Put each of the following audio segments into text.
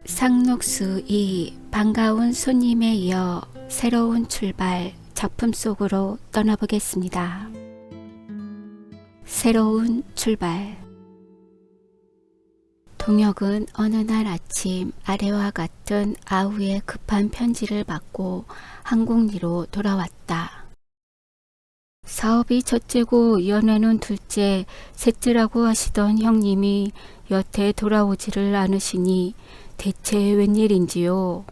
상록수 2 반가운 손님에 이어 새로운 출발 작품 속으로 떠나보겠습니다. 새로운 출발. 동혁은 어느 날 아침 아래와 같은 아우의 급한 편지를 받고 항공리로 돌아왔다. 사업이 첫째고 연애는 둘째, 셋째라고 하시던 형님이 여태 돌아오지를 않으시니 대체 웬일인지요.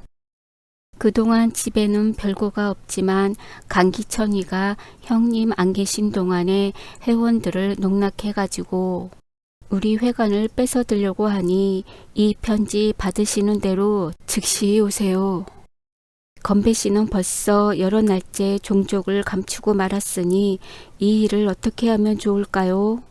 그동안 집에는 별거가 없지만 강기천이가 형님 안 계신 동안에 회원들을 농락해가지고 우리 회관을 뺏어들려고 하니 이 편지 받으시는 대로 즉시 오세요. 건배 씨는 벌써 여러 날째 종족을 감추고 말았으니 이 일을 어떻게 하면 좋을까요?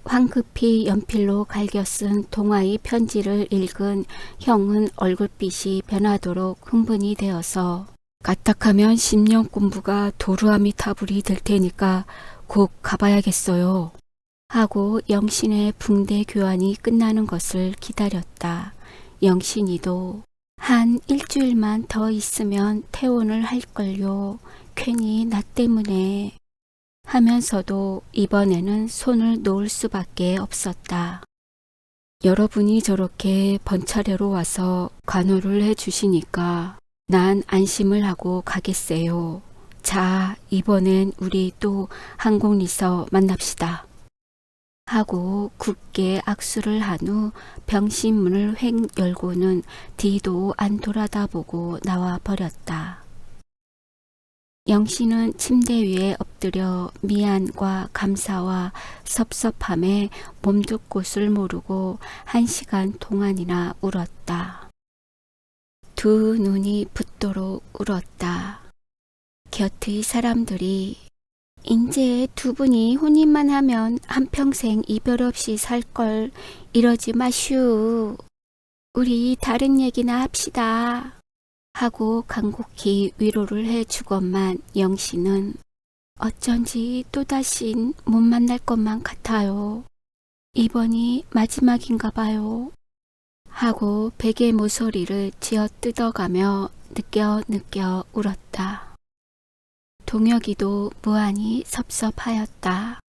황급히 연필로 갈겨 쓴 동아의 편지를 읽은 형은 얼굴빛이 변하도록 흥분이 되어서 까딱하면 10년 공부가 도루아미타불이 될 테니까 꼭 가봐야겠어요. 하고 영신의 붕대 교환이 끝나는 것을 기다렸다. 영신이도 한 일주일만 더 있으면 퇴원을 할걸요. 괜히 나 때문에 하면서도 이번에는 손을 놓을 수밖에 없었다. 여러분이 저렇게 번차례로 와서 간호를 해주시니까 난 안심을 하고 가겠어요. 자, 이번엔 우리 또 항공리서 만납시다. 하고 굳게 악수를 한 후 병실문을 획 열고는 뒤도 안 돌아다보고 나와 버렸다. 영신은 침대 위에 엎드려 미안과 감사와 섭섭함에 몸둘 곳을 모르고 1시간 동안이나 울었다. 두 눈이 붓도록 울었다. 곁의 사람들이 인제 두 분이 혼인만 하면 한평생 이별 없이 살걸 이러지 마슈. 우리 다른 얘기나 합시다. 하고 간곡히 위로를 해주건만 영신은 어쩐지 또다신 못 만날 것만 같아요. 이번이 마지막인가 봐요. 하고 베개 모서리를 쥐어 뜯어가며 느껴 울었다. 동혁이도 무한히 섭섭하였다.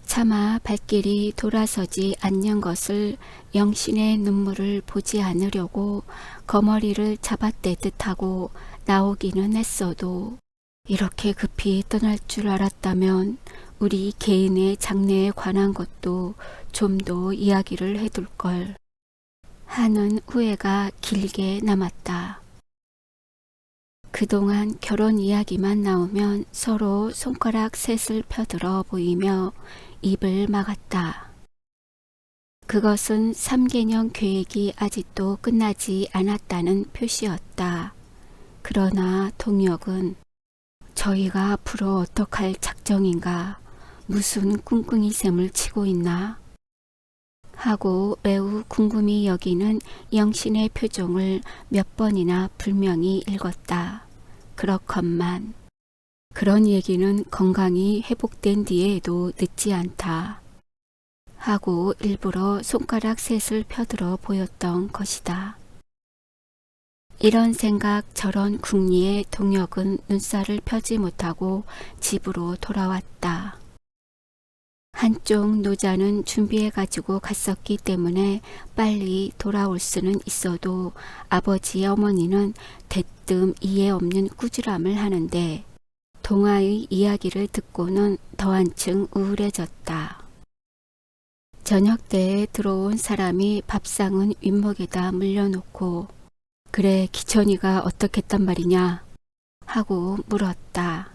차마 발길이 돌아서지 않는 것을 영신의 눈물을 보지 않으려고 거머리를 잡아떼듯 하고 나오기는 했어도 이렇게 급히 떠날 줄 알았다면 우리 개인의 장래에 관한 것도 좀 더 이야기를 해둘 걸 하는 후회가 길게 남았다. 그동안 결혼 이야기만 나오면 서로 손가락 셋을 펴들어 보이며 입을 막았다. 그것은 3개년 계획이 아직도 끝나지 않았다는 표시였다. 그러나 동혁은 저희가 앞으로 어떡할 작정인가, 무슨 꿍꿍이 셈을 치고 있나 하고 매우 궁금히 여기는 영신의 표정을 몇 번이나 불명히 읽었다. 그렇건만 그런 얘기는 건강이 회복된 뒤에도 늦지 않다. 하고 일부러 손가락 셋을 펴들어 보였던 것이다. 이런 생각 저런 궁리에 동혁은 눈살을 펴지 못하고 집으로 돌아왔다. 한쪽 노자는 준비해 가지고 갔었기 때문에 빨리 돌아올 수는 있어도 아버지 어머니는 대뜸 이해 없는 꾸지람을 하는데 동아의 이야기를 듣고는 더 한층 우울해졌다. 저녁 때에 들어온 사람이 밥상은 윗목에다 물려놓고 그래 기천이가 어떻겠단 말이냐 하고 물었다.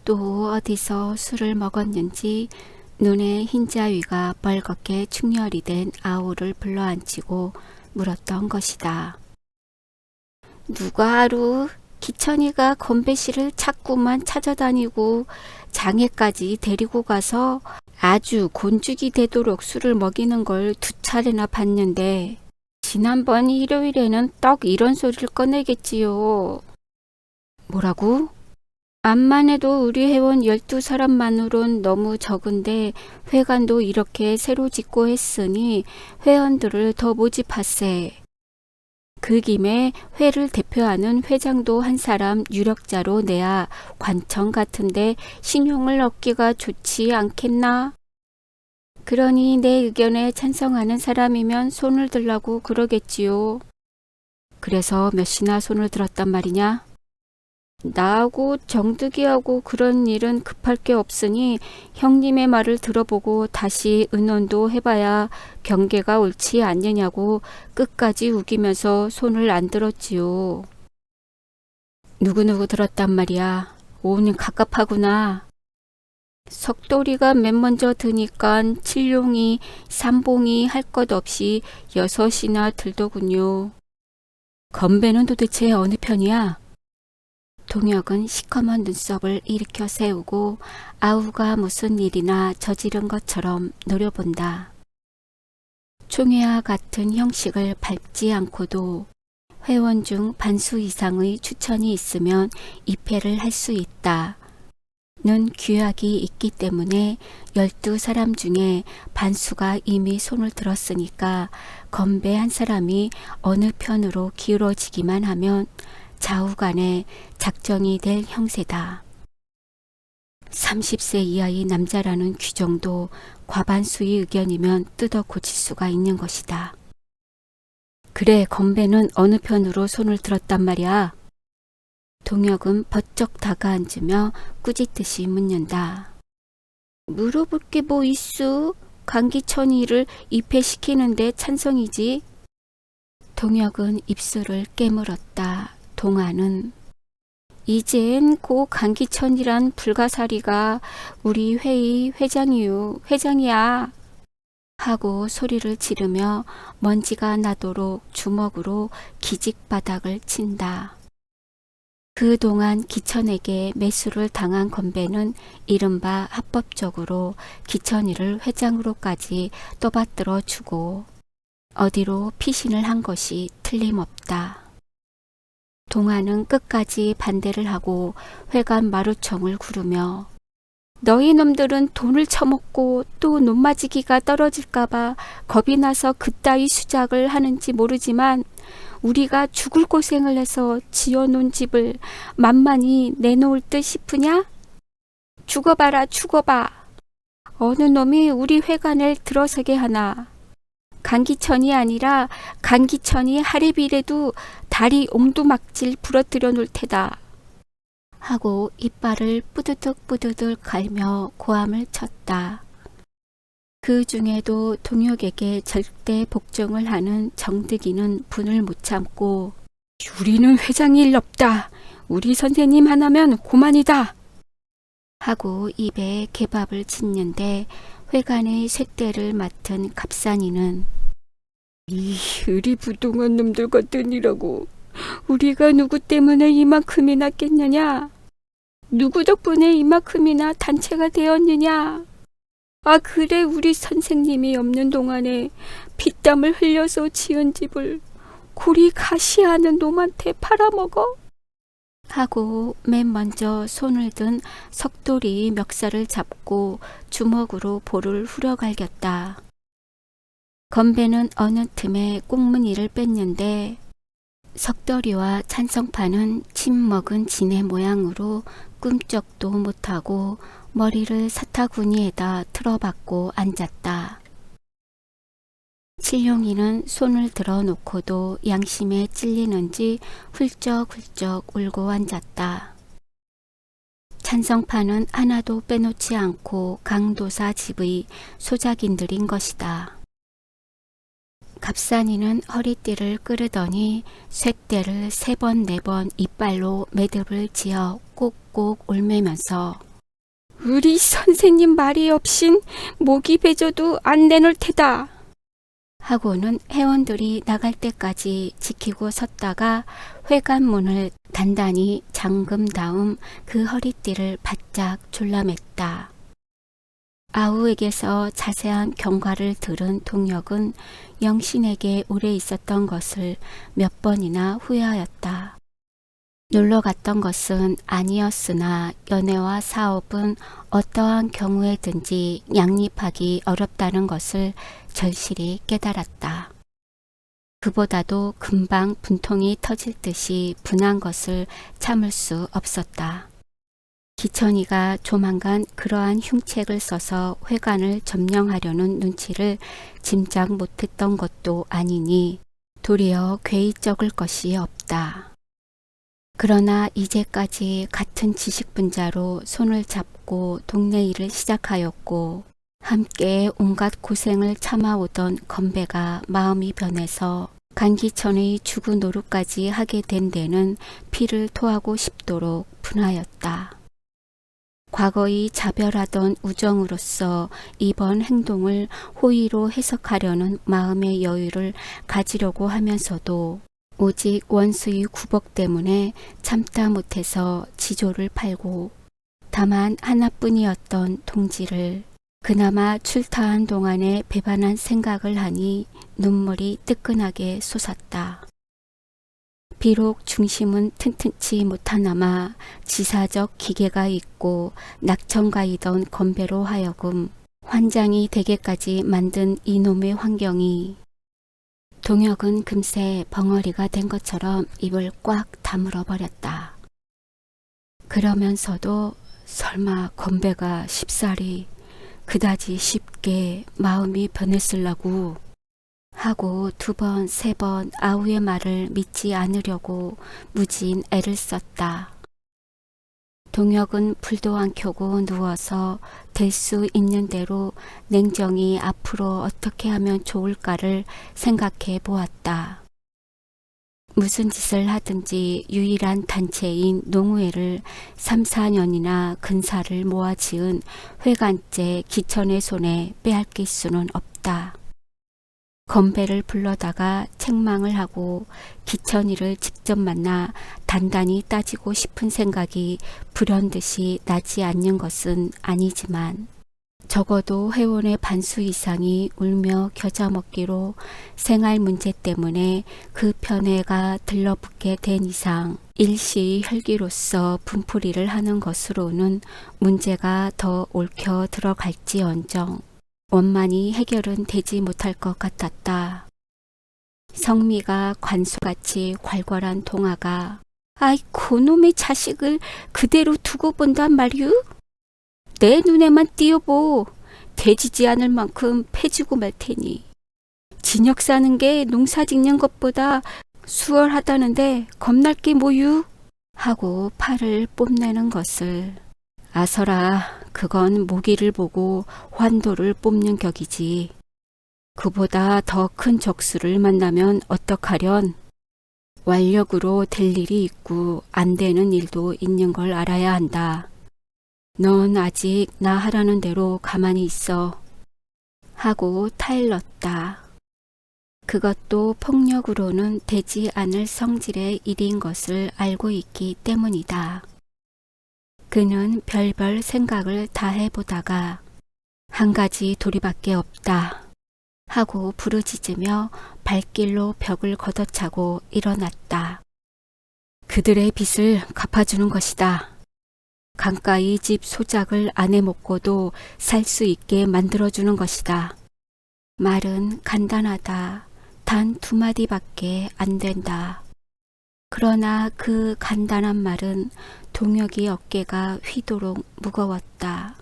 또 어디서 술을 먹었는지 눈에 흰자위가 벌겋게 충혈이 된 아우를 불러앉히고 물었던 것이다. 누가 하루 기천이가 건배 씨를 자꾸만 찾아다니고 장애까지 데리고 가서 아주 곤죽이 되도록 술을 먹이는 걸 2차례나 봤는데 지난번 일요일에는 떡 이런 소리를 꺼내겠지요. 뭐라고? 암만 해도 우리 회원 12사람만으론 너무 적은데 회관도 이렇게 새로 짓고 했으니 회원들을 더 모집하세. 그 김에 회를 대표하는 회장도 한 사람 유력자로 내야 관청 같은데 신용을 얻기가 좋지 않겠나? 그러니 내 의견에 찬성하는 사람이면 손을 들라고 그러겠지요. 그래서 몇이나 손을 들었단 말이냐? 나하고 정득이하고 그런 일은 급할 게 없으니 형님의 말을 들어보고 다시 의논도 해봐야 경계가 옳지 않느냐고 끝까지 우기면서 손을 안 들었지요. 누구누구 들었단 말이야. 오는 갑갑하구나. 석돌이가 맨 먼저 드니깐 칠룡이 삼봉이 할 것 없이 6이나 들더군요. 건배는 도대체 어느 편이야? 동혁은 시커먼 눈썹을 일으켜 세우고 아우가 무슨 일이나 저지른 것처럼 노려본다. 총회와 같은 형식을 밟지 않고도 회원 중 반수 이상의 추천이 있으면 입회를 할 수 있다. 는 규약이 있기 때문에 12사람 중에 반수가 이미 손을 들었으니까 건배 한 사람이 어느 편으로 기울어지기만 하면 좌우간에 작정이 될 형세다. 30세 이하의 남자라는 규정도 과반수의 의견이면 뜯어 고칠 수가 있는 것이다. 그래, 건배는 어느 편으로 손을 들었단 말이야? 동혁은 버쩍 다가앉으며 꾸짖듯이 묻는다. 물어볼 게 뭐 있수? 강기천이를 입회시키는데 찬성이지. 동혁은 입술을 깨물었다. 동아는 이젠 고 강기천이란 불가사리가 우리 회의 회장이야 하고 소리를 지르며 먼지가 나도록 주먹으로 기직바닥을 친다. 그동안 기천에게 매수를 당한 건배는 이른바 합법적으로 기천이를 회장으로까지 떠받들어 주고 어디로 피신을 한 것이 틀림없다. 동아는 끝까지 반대를 하고 회관 마루청을 구르며 너희 놈들은 돈을 처먹고 또 논마지기가 떨어질까봐 겁이 나서 그따위 수작을 하는지 모르지만 우리가 죽을 고생을 해서 지어놓은 집을 만만히 내놓을 듯 싶으냐? 죽어봐라 죽어봐. 어느 놈이 우리 회관을 들어서게 하나. 강기천이 아니라 강기천이 하랩이라도 다리 옹두막질 부러뜨려 놓을 테다. 하고 이빨을 뿌드득 갈며 고함을 쳤다. 그 중에도 동혁에게 절대 복종을 하는 정득이는 분을 못 참고 우리는 회장이 일 없다. 우리 선생님 하나면 고만이다. 하고 입에 개밥을 짓는데 회관의 쇳대를 맡은 갑산이는 이 의리부동한 놈들 같으니라고 우리가 누구 때문에 이만큼이나 깼느냐? 누구 덕분에 이만큼이나 단체가 되었느냐? 아 그래 우리 선생님이 없는 동안에 피땀을 흘려서 지은 집을 고리 가시하는 놈한테 팔아먹어? 하고 맨 먼저 손을 든 석돌이 멱살을 잡고 주먹으로 볼을 후려갈겼다. 건배는 어느 틈에 꽁무니를 뺐는데 석돌이와 찬성파는 침 먹은 지네 모양으로 꿈쩍도 못하고 머리를 사타구니에다 틀어박고 앉았다. 칠룡이는 손을 들어놓고도 양심에 찔리는지 훌쩍훌쩍 울고 앉았다. 찬성파는 하나도 빼놓지 않고 강도사 집의 소작인들인 것이다. 갑산이는 허리띠를 끌으더니 쇳대를 3번 4번 이빨로 매듭을 지어 꼭꼭 울매면서 우리 선생님 말이 없인 목이 베져도 안 내놓을 테다. 하고는 회원들이 나갈 때까지 지키고 섰다가 회관 문을 단단히 잠금 다음 그 허리띠를 바짝 졸라맸다. 아우에게서 자세한 경과를 들은 동혁은 영신에게 오래 있었던 것을 몇 번이나 후회하였다. 놀러 갔던 것은 아니었으나 연애와 사업은 어떠한 경우에든지 양립하기 어렵다는 것을 절실히 깨달았다. 그보다도 금방 분통이 터질 듯이 분한 것을 참을 수 없었다. 기천이가 조만간 그러한 흉책을 써서 회관을 점령하려는 눈치를 짐작 못했던 것도 아니니 도리어 괴이적을 것이 없다. 그러나 이제까지 같은 지식분자로 손을 잡고 동네 일을 시작하였고 함께 온갖 고생을 참아오던 건배가 마음이 변해서 간기천의 주구 노릇까지 하게 된 데는 피를 토하고 싶도록 분하였다. 과거의 자별하던 우정으로서 이번 행동을 호의로 해석하려는 마음의 여유를 가지려고 하면서도 오직 원수의 구복 때문에 참다 못해서 지조를 팔고 다만 하나뿐이었던 동지를 그나마 출타한 동안에 배반한 생각을 하니 눈물이 뜨끈하게 솟았다. 비록 중심은 튼튼치 못하나마 지사적 기계가 있고 낙천가이던 건배로 하여금 환장이 되게까지 만든 이놈의 환경이 동혁은 금세 벙어리가 된 것처럼 입을 꽉 다물어 버렸다. 그러면서도 설마 건배가 쉽사리 그다지 쉽게 마음이 변했을라고 하고 2번, 3번 아우의 말을 믿지 않으려고 무진 애를 썼다. 동혁은 불도 안 켜고 누워서 될 수 있는 대로 냉정히 앞으로 어떻게 하면 좋을까를 생각해 보았다. 무슨 짓을 하든지 유일한 단체인 농우회를 3, 4년이나 근사를 모아 지은 회관째 기천의 손에 빼앗길 수는 없다. 건배를 불러다가 책망을 하고 기천이를 직접 만나 단단히 따지고 싶은 생각이 불현듯이 나지 않는 것은 아니지만 적어도 회원의 반수 이상이 울며 겨자 먹기로 생활 문제 때문에 그 편애가 들러붙게 된 이상 일시 혈기로서 분풀이를 하는 것으로는 문제가 더 얽혀 들어갈지언정 원만히 해결은 되지 못할 것 같았다. 성미가 관수같이 괄괄한 동아가 아이 그놈의 자식을 그대로 두고 본단 말이유? 내 눈에만 띄어보. 되지지 않을 만큼 패주고 말 테니. 진역 사는 게 농사 짓는 것보다 수월하다는데 겁날 게 뭐유? 하고 팔을 뽐내는 것을 아서라 그건 모기를 보고 환도를 뽑는 격이지. 그보다 더 큰 적수를 만나면 어떡하련? 완력으로 될 일이 있고 안 되는 일도 있는 걸 알아야 한다. 넌 아직 나 하라는 대로 가만히 있어. 하고 타일렀다. 그것도 폭력으로는 되지 않을 성질의 일인 것을 알고 있기 때문이다. 그는 별별 생각을 다 해보다가 한 가지 도리밖에 없다 하고 부르짖으며 발길로 벽을 걷어차고 일어났다. 그들의 빚을 갚아주는 것이다. 강가의 집 소작을 안에 먹고도 살 수 있게 만들어주는 것이다. 말은 간단하다. 단 2마디밖에 안 된다. 그러나 그 간단한 말은 동혁의 어깨가 휘도록 무거웠다.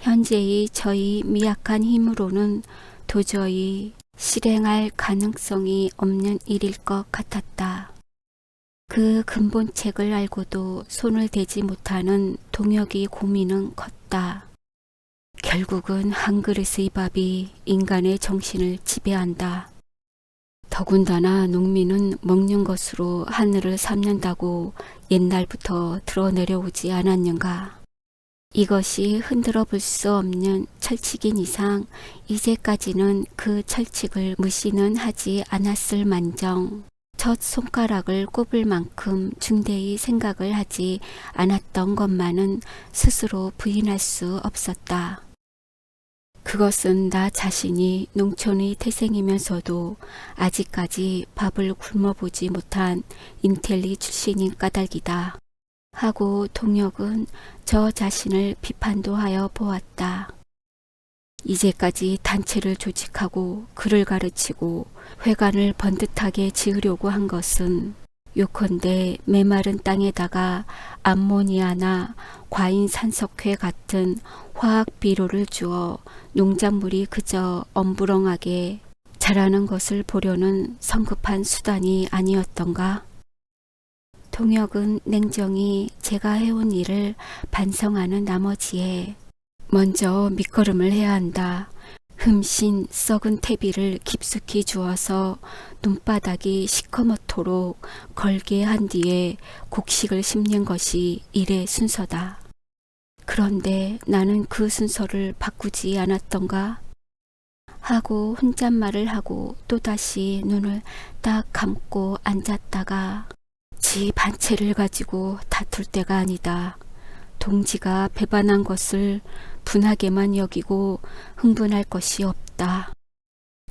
현재의 저희 미약한 힘으로는 도저히 실행할 가능성이 없는 일일 것 같았다. 그 근본책을 알고도 손을 대지 못하는 동혁의 고민은 컸다. 결국은 한 그릇의 밥이 인간의 정신을 지배한다. 더군다나 농민은 먹는 것으로 하늘을 삼는다고 옛날부터 드러내려오지 않았는가. 이것이 흔들어 볼 수 없는 철칙인 이상 이제까지는 그 철칙을 무시는 하지 않았을 만정 첫 손가락을 꼽을 만큼 중대히 생각을 하지 않았던 것만은 스스로 부인할 수 없었다. 그것은 나 자신이 농촌의 태생이면서도 아직까지 밥을 굶어보지 못한 인텔리 출신인 까닭이다. 하고 동혁은 저 자신을 비판도 하여 보았다. 이제까지 단체를 조직하고 글을 가르치고 회관을 번듯하게 지으려고 한 것은 요컨대 메마른 땅에다가 암모니아나 과인산석회 같은 화학 비료를 주어 농작물이 그저 엄부렁하게 자라는 것을 보려는 성급한 수단이 아니었던가? 동혁은 냉정히 제가 해온 일을 반성하는 나머지에 먼저 밑거름을 해야 한다. 흠신 썩은 태비를 깊숙이 주어서 눈바닥이 시커멓도록 걸게 한 뒤에 곡식을 심는 것이 일의 순서다. 그런데 나는 그 순서를 바꾸지 않았던가? 하고 혼잣말을 하고 또다시 눈을 딱 감고 앉았다가 지 반채를 가지고 다툴 때가 아니다. 동지가 배반한 것을 분하게만 여기고 흥분할 것이 없다.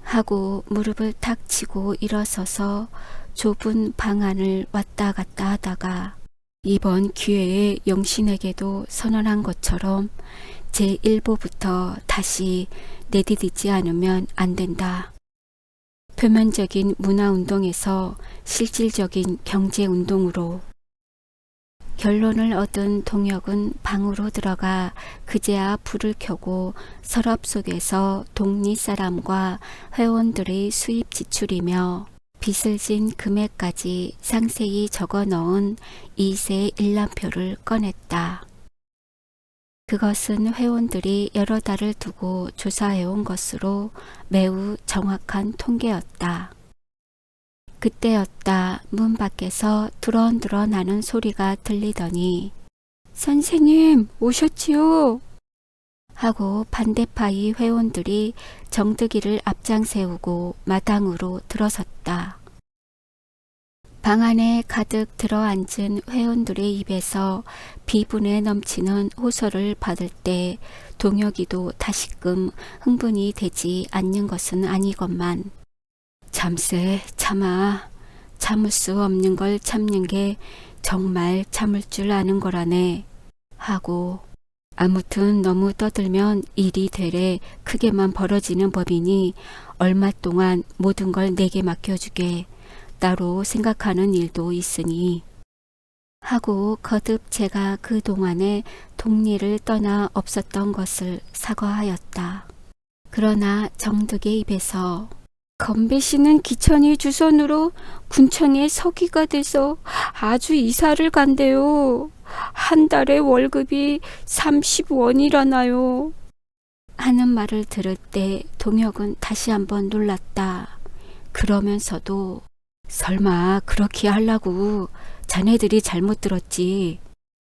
하고 무릎을 탁 치고 일어서서 좁은 방 안을 왔다 갔다 하다가 이번 기회에 영신에게도 선언한 것처럼 제1보부터 다시 내디디지 않으면 안 된다. 표면적인 문화운동에서 실질적인 경제운동으로. 결론을 얻은 동혁은 방으로 들어가 그제야 불을 켜고 서랍 속에서 동리 사람과 회원들의 수입 지출이며 빚을 진 금액까지 상세히 적어 넣은 2세 일람표를 꺼냈다. 그것은 회원들이 여러 달을 두고 조사해온 것으로 매우 정확한 통계였다. 그때였다. 문 밖에서 두런두런 하는 소리가 들리더니 선생님 오셨지요? 하고 반대파의 회원들이 정득이를 앞장 세우고 마당으로 들어섰다. 방 안에 가득 들어앉은 회원들의 입에서 비분에 넘치는 호소를 받을 때 동혁이도 다시금 흥분이 되지 않는 것은 아니건만 참세 참을 수 없는 걸 참는 게 정말 참을 줄 아는 거라네 하고 아무튼 너무 떠들면 일이 되레 크게만 벌어지는 법이니 얼마 동안 모든 걸 내게 맡겨주게 따로 생각하는 일도 있으니 하고 거듭 제가 그동안에 동리를 떠나 없었던 것을 사과하였다. 그러나 정득의 입에서 건배 씨는 기천이 주선으로 군청에 서기가 돼서 아주 이사를 간대요. 한 달에 월급이 30원이라나요. 하는 말을 들을 때 동혁은 다시 한번 놀랐다. 그러면서도 설마 그렇게 하려고 자네들이 잘못 들었지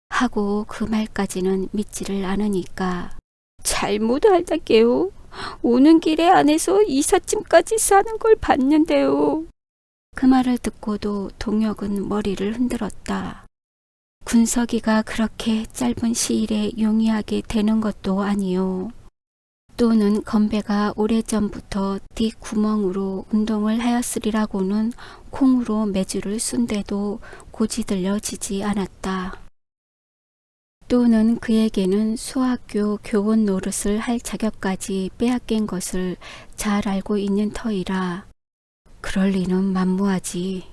하고 그 말까지는 믿지를 않으니까 잘못 알다게요. 오는 길에 안에서 이삿짐까지 싸는 걸 봤는데요. 그 말을 듣고도 동혁은 머리를 흔들었다. 군서기가 그렇게 짧은 시일에 용이하게 되는 것도 아니요. 또는 건배가 오래전부터 뒷구멍으로 운동을 하였으리라고는 콩으로 매주를 쓴데도 고지들려지지 않았다. 또는 그에게는 수학교 교원 노릇을 할 자격까지 빼앗긴 것을 잘 알고 있는 터이라 그럴 리는 만무하지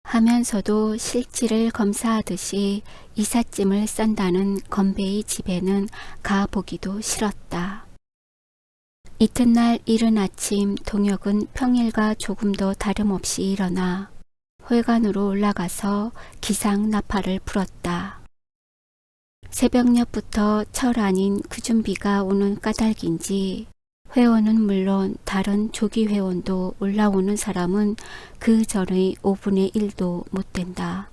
하면서도 실지를 검사하듯이 이삿짐을 싼다는 건배의 집에는 가보기도 싫었다. 이튿날 이른 아침 동혁은 평일과 조금 더 다름없이 일어나 회관으로 올라가서 기상 나팔을 불었다. 새벽녘부터 철 아닌 그 준비가 오는 까닭인지 회원은 물론 다른 조기 회원도 올라오는 사람은 그 전의 5분의 1도 못 된다.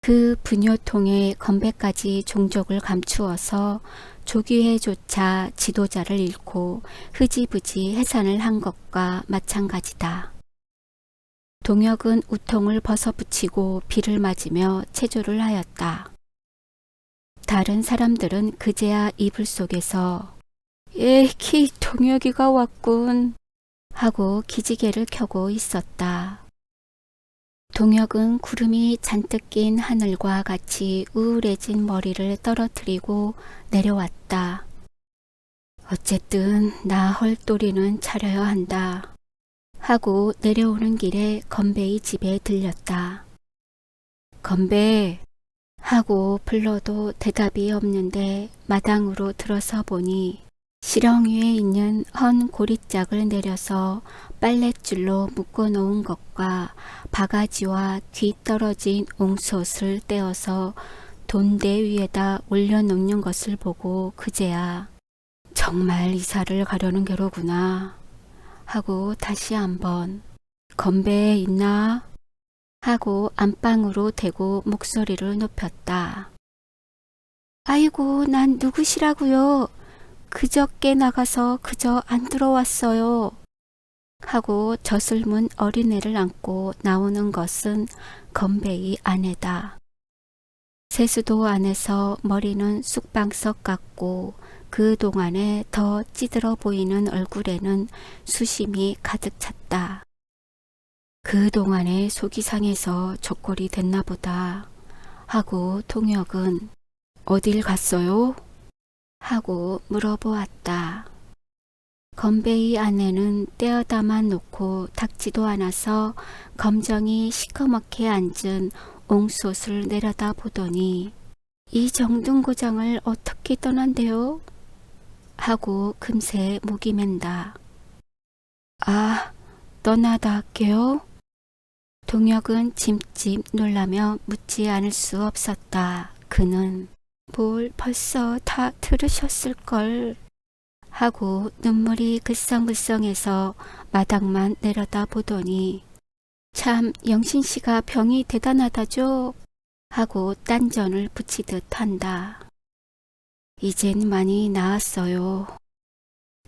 그 분효통에 건배까지 종족을 감추어서 조기회조차 지도자를 잃고 흐지부지 해산을 한 것과 마찬가지다. 동혁은 우통을 벗어붙이고 비를 맞으며 체조를 하였다. 다른 사람들은 그제야 이불 속에서 에키 동혁이가 왔군 하고 기지개를 켜고 있었다. 동혁은 구름이 잔뜩 낀 하늘과 같이 우울해진 머리를 떨어뜨리고 내려왔다. 어쨌든 나 헐도리는 차려야 한다. 하고 내려오는 길에 건배의 집에 들렸다. 건배! 하고 불러도 대답이 없는데 마당으로 들어서 보니 시렁 위에 있는 헌 고리짝을 내려서 빨랫줄로 묶어놓은 것과 바가지와 뒤 떨어진 옹솥을 떼어서 돈대 위에다 올려놓는 것을 보고 그제야 정말 이사를 가려는 게로구나 하고 다시 한번 건배 있나? 하고 안방으로 대고 목소리를 높였다. 아이고, 난 누구시라고요? 그저께 나가서 그저 안 들어왔어요. 하고 젖을 어린애를 안고 나오는 것은 건배의 아내다. 세수도 안에서 머리는 쑥방석 같고 그 동안에 더 찌들어 보이는 얼굴에는 수심이 가득 찼다. 그 동안에 속이 상해서 족골이 됐나 보다 하고 동혁은 어딜 갔어요? 하고 물어보았다. 건배의 아내는 떼어다만 놓고 닦지도 않아서 검정이 시커멓게 앉은 옹솥을 내려다 보더니 이 정등고장을 어떻게 떠난대요? 하고 금세 목이 맨다. 아, 떠나다 할게요? 동혁은 짐짓 놀라며 묻지 않을 수 없었다. 그는 뭘 벌써 다 들으셨을걸 하고 눈물이 글썽글썽해서 마당만 내려다 보더니 참 영신씨가 병이 대단하다죠 하고 딴전을 붙이듯 한다. 이젠 많이 나았어요.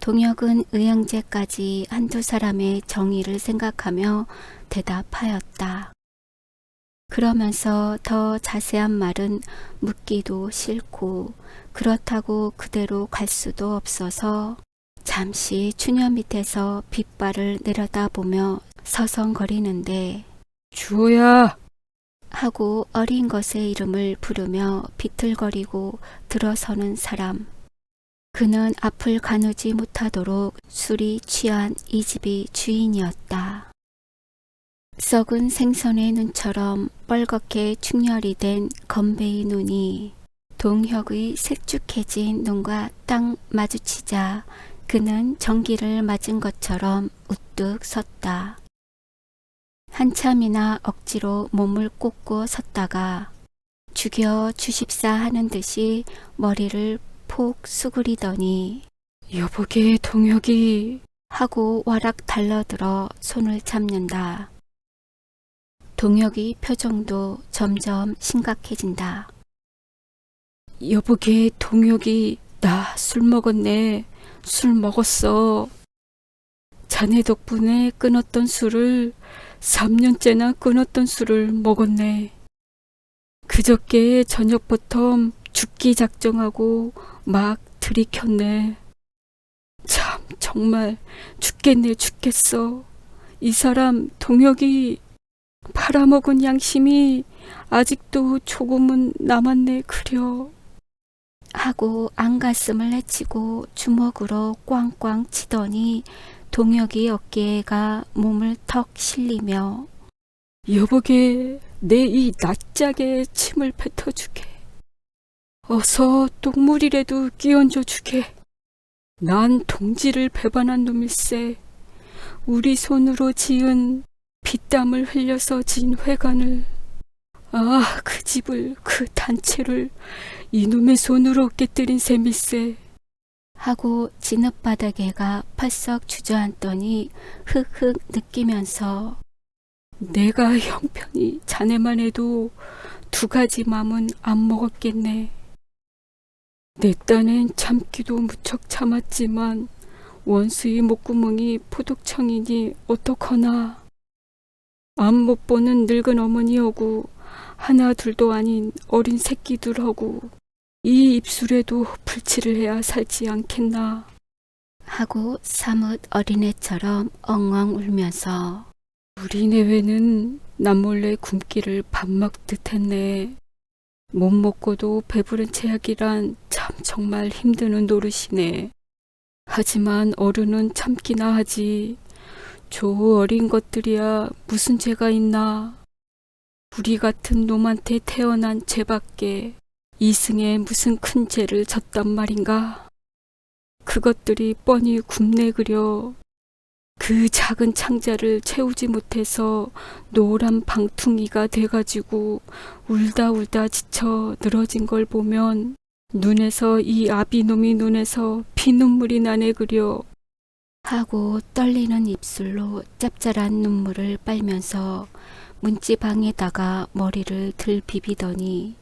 동혁은 의형제까지 한두 사람의 정의를 생각하며 대답하였다. 그러면서 더 자세한 말은 묻기도 싫고 그렇다고 그대로 갈 수도 없어서 잠시 추녀 밑에서 빗발을 내려다보며 서성거리는데 주호야! 하고 어린 것의 이름을 부르며 비틀거리고 들어서는 사람. 그는 앞을 가누지 못하도록 술이 취한 이 집의 주인이었다. 썩은 생선의 눈처럼 뻘겋게 충혈이 된 건배의 눈이 동혁의 색죽해진 눈과 딱 마주치자 그는 전기를 맞은 것처럼 우뚝 섰다. 한참이나 억지로 몸을 꽂고 섰다가 죽여 주십사 하는 듯이 머리를 폭 수그리더니 여보게 동혁이 하고 와락 달러들어 손을 잡는다. 동혁의 표정도 점점 심각해진다. 여보게 동혁이 나 술 먹었네. 술 먹었어. 자네 덕분에 끊었던 술을 3년째나 끊었던 술을 먹었네. 그저께 저녁부터 죽기 작정하고 막 들이켰네. 참 정말 죽겠네 죽겠어. 이 사람 동혁이 팔아먹은 양심이 아직도 조금은 남았네 그려. 하고 안가슴을 헤치고 주먹으로 꽝꽝 치더니 동혁이 어깨가 몸을 턱 실리며 여보게 내 이 낯짝에 침을 뱉어주게. 어서 똥물이라도 끼얹어 주게. 난 동지를 배반한 놈일세. 우리 손으로 지은 피땀을 흘려서 지은 회관을, 아, 그 집을, 그 단체를 이놈의 손으로 깨뜨린 셈일세. 하고 진흙바닥에가 펄썩 주저앉더니 흑흑 느끼면서 내가 형편이 자네만 해도 2가지 맘은 안 먹었겠네. 내 딴엔 참기도 무척 참았지만 원수의 목구멍이 포독청이니 어떡하나. 앞 못 보는 늙은 어머니하고 하나 둘도 아닌 어린 새끼들하고 이 입술에도 불치를 해야 살지 않겠나. 하고 사뭇 어린애처럼 엉엉 울면서 우리 내외는 남몰래 굶기를 밥 먹듯 했네. 못 먹고도 배부른 체약이란 참 정말 힘드는 노릇이네. 하지만 어른은 참기나 하지. 저 어린 것들이야 무슨 죄가 있나. 우리 같은 놈한테 태어난 죄밖에 이승에 무슨 큰 죄를 졌단 말인가. 그것들이 뻔히 굽내그려 그 작은 창자를 채우지 못해서 노란 방퉁이가 돼가지고 울다 울다 지쳐 늘어진 걸 보면 눈에서 이 아비놈이 눈에서 피눈물이 나네 그려. 하고 떨리는 입술로 짭짤한 눈물을 빨면서 문지방에다가 머리를 들 비비더니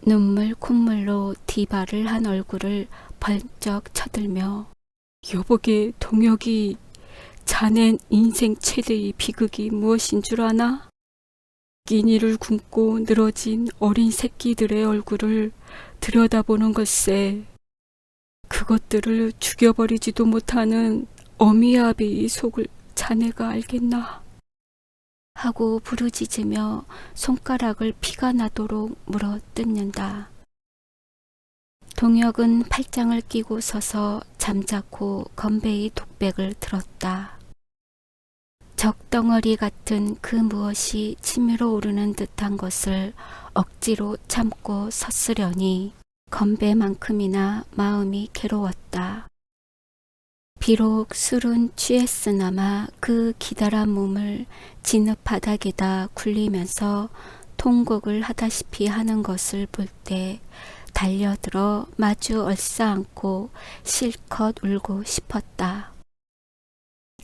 눈물 콧물로 디바를 한 얼굴을 번쩍 쳐들며 여보게 동혁이, 자넨 인생 최대의 비극이 무엇인 줄 아나? 끼니를 굶고 늘어진 어린 새끼들의 얼굴을 들여다보는 것세. 그것들을 죽여버리지도 못하는 어미아비의 속을 자네가 알겠나? 하고 부르짖으며 손가락을 피가 나도록 물어뜯는다. 동혁은 팔짱을 끼고 서서 잠자코 건배의 독백을 들었다. 적덩어리 같은 그 무엇이 치밀어 오르는 듯한 것을 억지로 참고 섰으려니 건배만큼이나 마음이 괴로웠다. 비록 술은 취했으나마 그 기다란 몸을 진흙 바닥에다 굴리면서 통곡을 하다시피 하는 것을 볼 때 달려들어 마주 얼싸안고 실컷 울고 싶었다.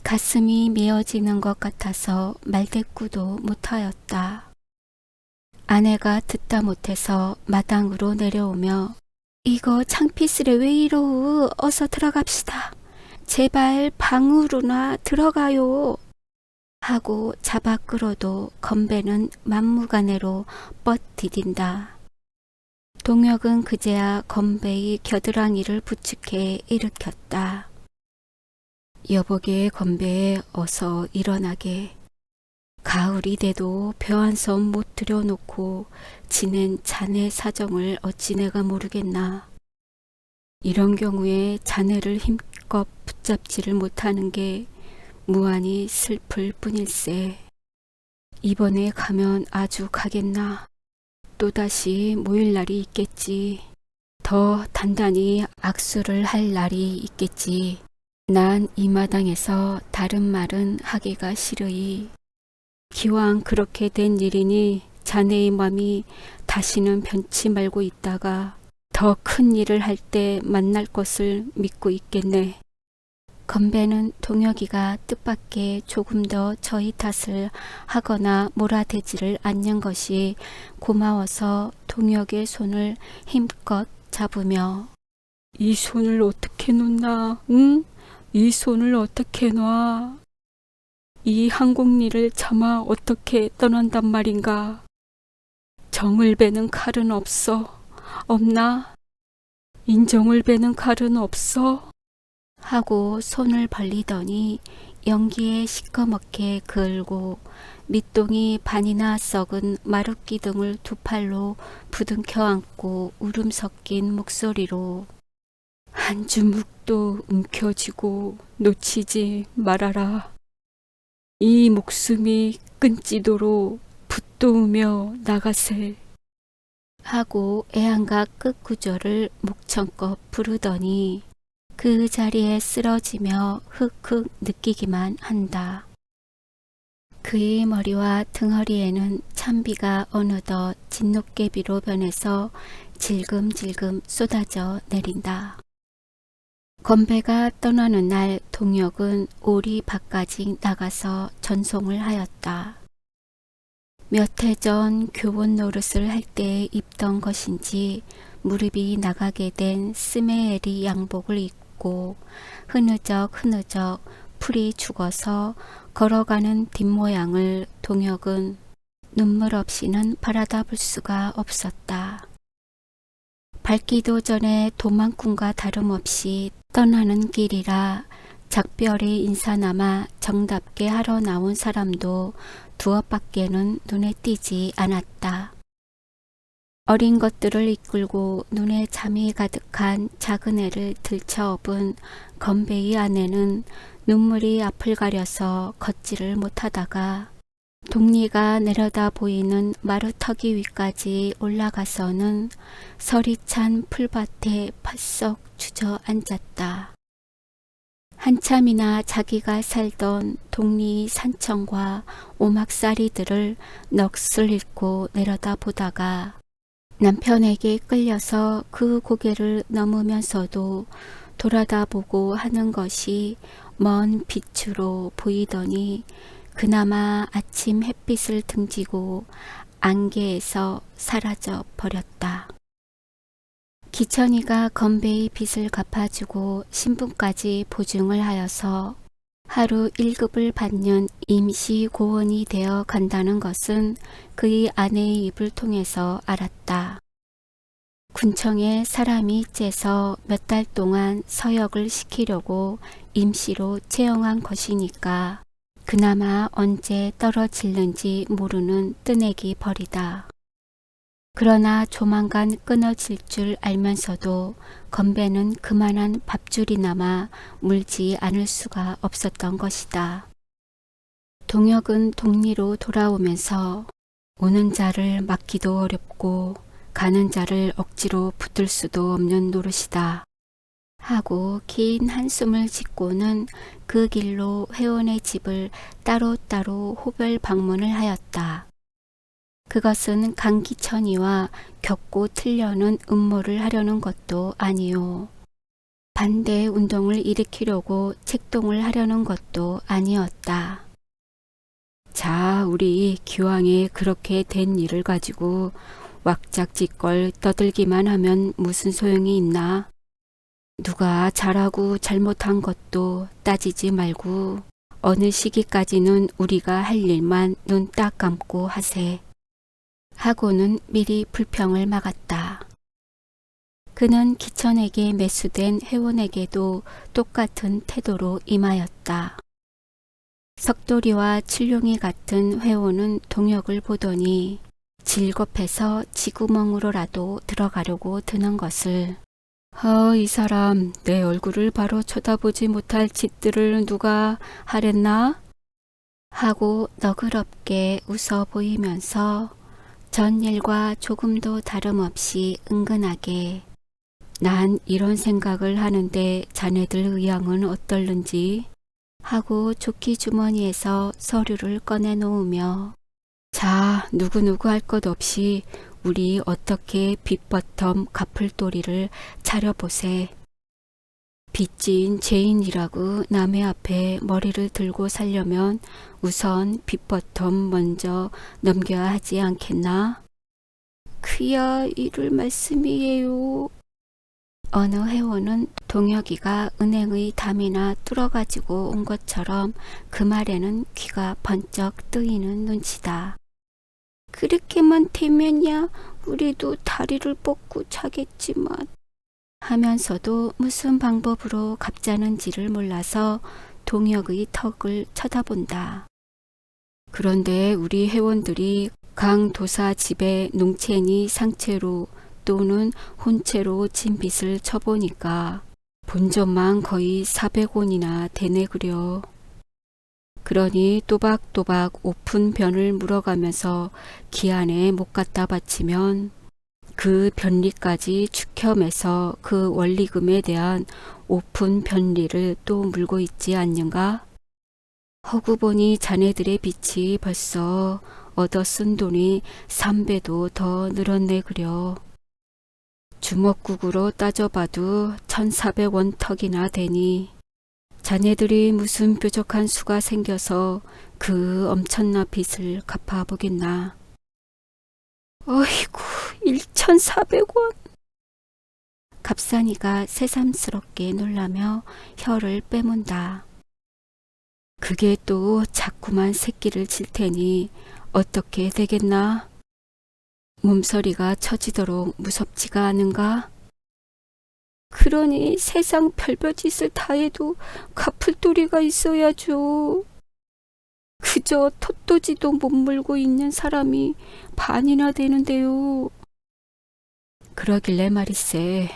가슴이 메어지는 것 같아서 말대꾸도 못하였다. 아내가 듣다 못해서 마당으로 내려오며 이거 창피스레 왜 이러우, 어서 들어갑시다. 제발 방으로나 들어가요. 하고 잡아 끌어도 건배는 막무가내로 뻗디딘다. 동혁은 그제야 건배의 겨드랑이를 부축해 일으켰다. 여보게 건배, 어서 일어나게. 가을이 돼도 벼 한 섬 못 들여놓고 지낸 자네 사정을 어찌 내가 모르겠나. 이런 경우에 자네를 힘껏 붙잡지를 못하는 게 무한히 슬플 뿐일세. 이번에 가면 아주 가겠나. 또다시 모일 날이 있겠지. 더 단단히 악수를 할 날이 있겠지. 난 이 마당에서 다른 말은 하기가 싫으이. 기왕 그렇게 된 일이니 자네의 맘이 다시는 변치 말고 있다가 더 큰 일을 할 때 만날 것을 믿고 있겠네. 건배는 동혁이가 뜻밖의 조금 더 저희 탓을 하거나 몰아대지를 않는 것이 고마워서 동혁의 손을 힘껏 잡으며 이 손을 어떻게 놓나, 응? 이 손을 어떻게 놔? 이 항공리를 차마 어떻게 떠난단 말인가? 정을 베는 칼은 없어. 없나? 인정을 베는 칼은 없어? 하고 손을 벌리더니 연기에 시커멓게 그을고 밑동이 반이나 썩은 마룻기 등을 두 팔로 부둥켜 안고 울음 섞인 목소리로 한 주먹도 움켜쥐고 놓치지 말아라. 이 목숨이 끊지도록 붙도우며 나가세. 하고 애안각 끝구절을 목청껏 부르더니 그 자리에 쓰러지며 흑흑 느끼기만 한다. 그의 머리와 등허리에는 찬비가 어느덧 진돗개비로 변해서 질금질금 쏟아져 내린다. 건배가 떠나는 날 동혁은 오리 밖까지 나가서 전송을 하였다. 몇 해 전 교원 노릇을 할 때 입던 것인지 무릎이 나가게 된 스메에리 양복을 입고 흐느적 풀이 죽어서 걸어가는 뒷모양을 동혁은 눈물 없이는 바라다 볼 수가 없었다. 밝기도 전에 도망꾼과 다름없이 떠나는 길이라 작별의 인사나마 정답게 하러 나온 사람도 두엇밖에는 눈에 띄지 않았다. 어린 것들을 이끌고 눈에 잠이 가득한 작은 애를 들쳐업은 건배의 아내는 눈물이 앞을 가려서 걷지를 못하다가 동리가 내려다 보이는 마루터기 위까지 올라가서는 서리 찬 풀밭에 펄썩 주저앉았다. 한참이나 자기가 살던 동리 산청과 오막살이들을 넋을 잃고 내려다 보다가 남편에게 끌려서 그 고개를 넘으면서도 돌아다 보고 하는 것이 먼 빛으로 보이더니 그나마 아침 햇빛을 등지고 안개에서 사라져 버렸다. 기천이가 건배의 빚을 갚아주고 신분까지 보증을 하여서 하루 1급을 받는 임시 고원이 되어 간다는 것은 그의 아내의 입을 통해서 알았다. 군청에 사람이 째서 몇 달 동안 서역을 시키려고 임시로 채용한 것이니까 그나마 언제 떨어질는지 모르는 뜨내기 벌이다. 그러나 조만간 끊어질 줄 알면서도 건배는 그만한 밥줄이나마 물지 않을 수가 없었던 것이다. 동혁은 동리로 돌아오면서 오는 자를 막기도 어렵고 가는 자를 억지로 붙들 수도 없는 노릇이다 하고 긴 한숨을 짓고는 그 길로 회원의 집을 따로따로 호별 방문을 하였다. 그것은 강기천이와 겪고 틀려는 음모를 하려는 것도 아니요. 반대 운동을 일으키려고 책동을 하려는 것도 아니었다. 자, 우리 기왕에 그렇게 된 일을 가지고 왁작지껄 떠들기만 하면 무슨 소용이 있나? 누가 잘하고 잘못한 것도 따지지 말고 어느 시기까지는 우리가 할 일만 눈 딱 감고 하세. 하고는 미리 불평을 막았다. 그는 기천에게 매수된 회원에게도 똑같은 태도로 임하였다. 석돌이와 칠룡이 같은 회원은 동혁을 보더니 질겁해서 지구멍으로라도 들어가려고 드는 것을 이 사람 내 얼굴을 바로 쳐다보지 못할 짓들을 누가 하랬나? 하고 너그럽게 웃어 보이면서 전 일과 조금도 다름없이 은근하게 난 이런 생각을 하는데 자네들 의향은 어떨는지 하고 조끼 주머니에서 서류를 꺼내 놓으며 자, 누구누구 할 것 없이 우리 어떻게 빚버텀 갚을 도리를 차려보세. 빚진 죄인이라고 남의 앞에 머리를 들고 살려면 우선 빚버텀 먼저 넘겨야 하지 않겠나? 그야 이를 말씀이에요. 어느 회원은 동혁이가 은행의 담이나 뚫어가지고 온 것처럼 그 말에는 귀가 번쩍 뜨이는 눈치다. 그렇게만 되면야 우리도 다리를 뻗고 자겠지만 하면서도 무슨 방법으로 갚자는지를 몰라서 동혁의 턱을 쳐다본다. 그런데 우리 회원들이 강 도사 집에 농채니 상채로 또는 혼채로 진 빚을 쳐보니까 본전만 거의 400원이나 되네 그려. 그러니 또박또박 오픈 변을 물어가면서 기한에 못 갖다 바치면 그 변리까지 축혐해서 그 원리금에 대한 오픈 변리를 또 물고 있지 않는가? 허구 보니 자네들의 빚이 벌써 얻어 쓴 돈이 3배도 더 늘었네 그려. 주먹국으로 따져봐도 1,400원 턱이나 되니 자네들이 무슨 뾰족한 수가 생겨서 그 엄청난 빚을 갚아보겠나. 어이구 1,400원. 갑산이가 새삼스럽게 놀라며 혀를 빼문다. 그게 또 자꾸만 새끼를 칠 테니 어떻게 되겠나? 몸서리가 처지도록 무섭지가 않은가? 그러니 세상 별별 짓을 다 해도 갚을 도리가 있어야죠. 그저 톳도지도 못 물고 있는 사람이 반이나 되는데요. 그러길래 말이세.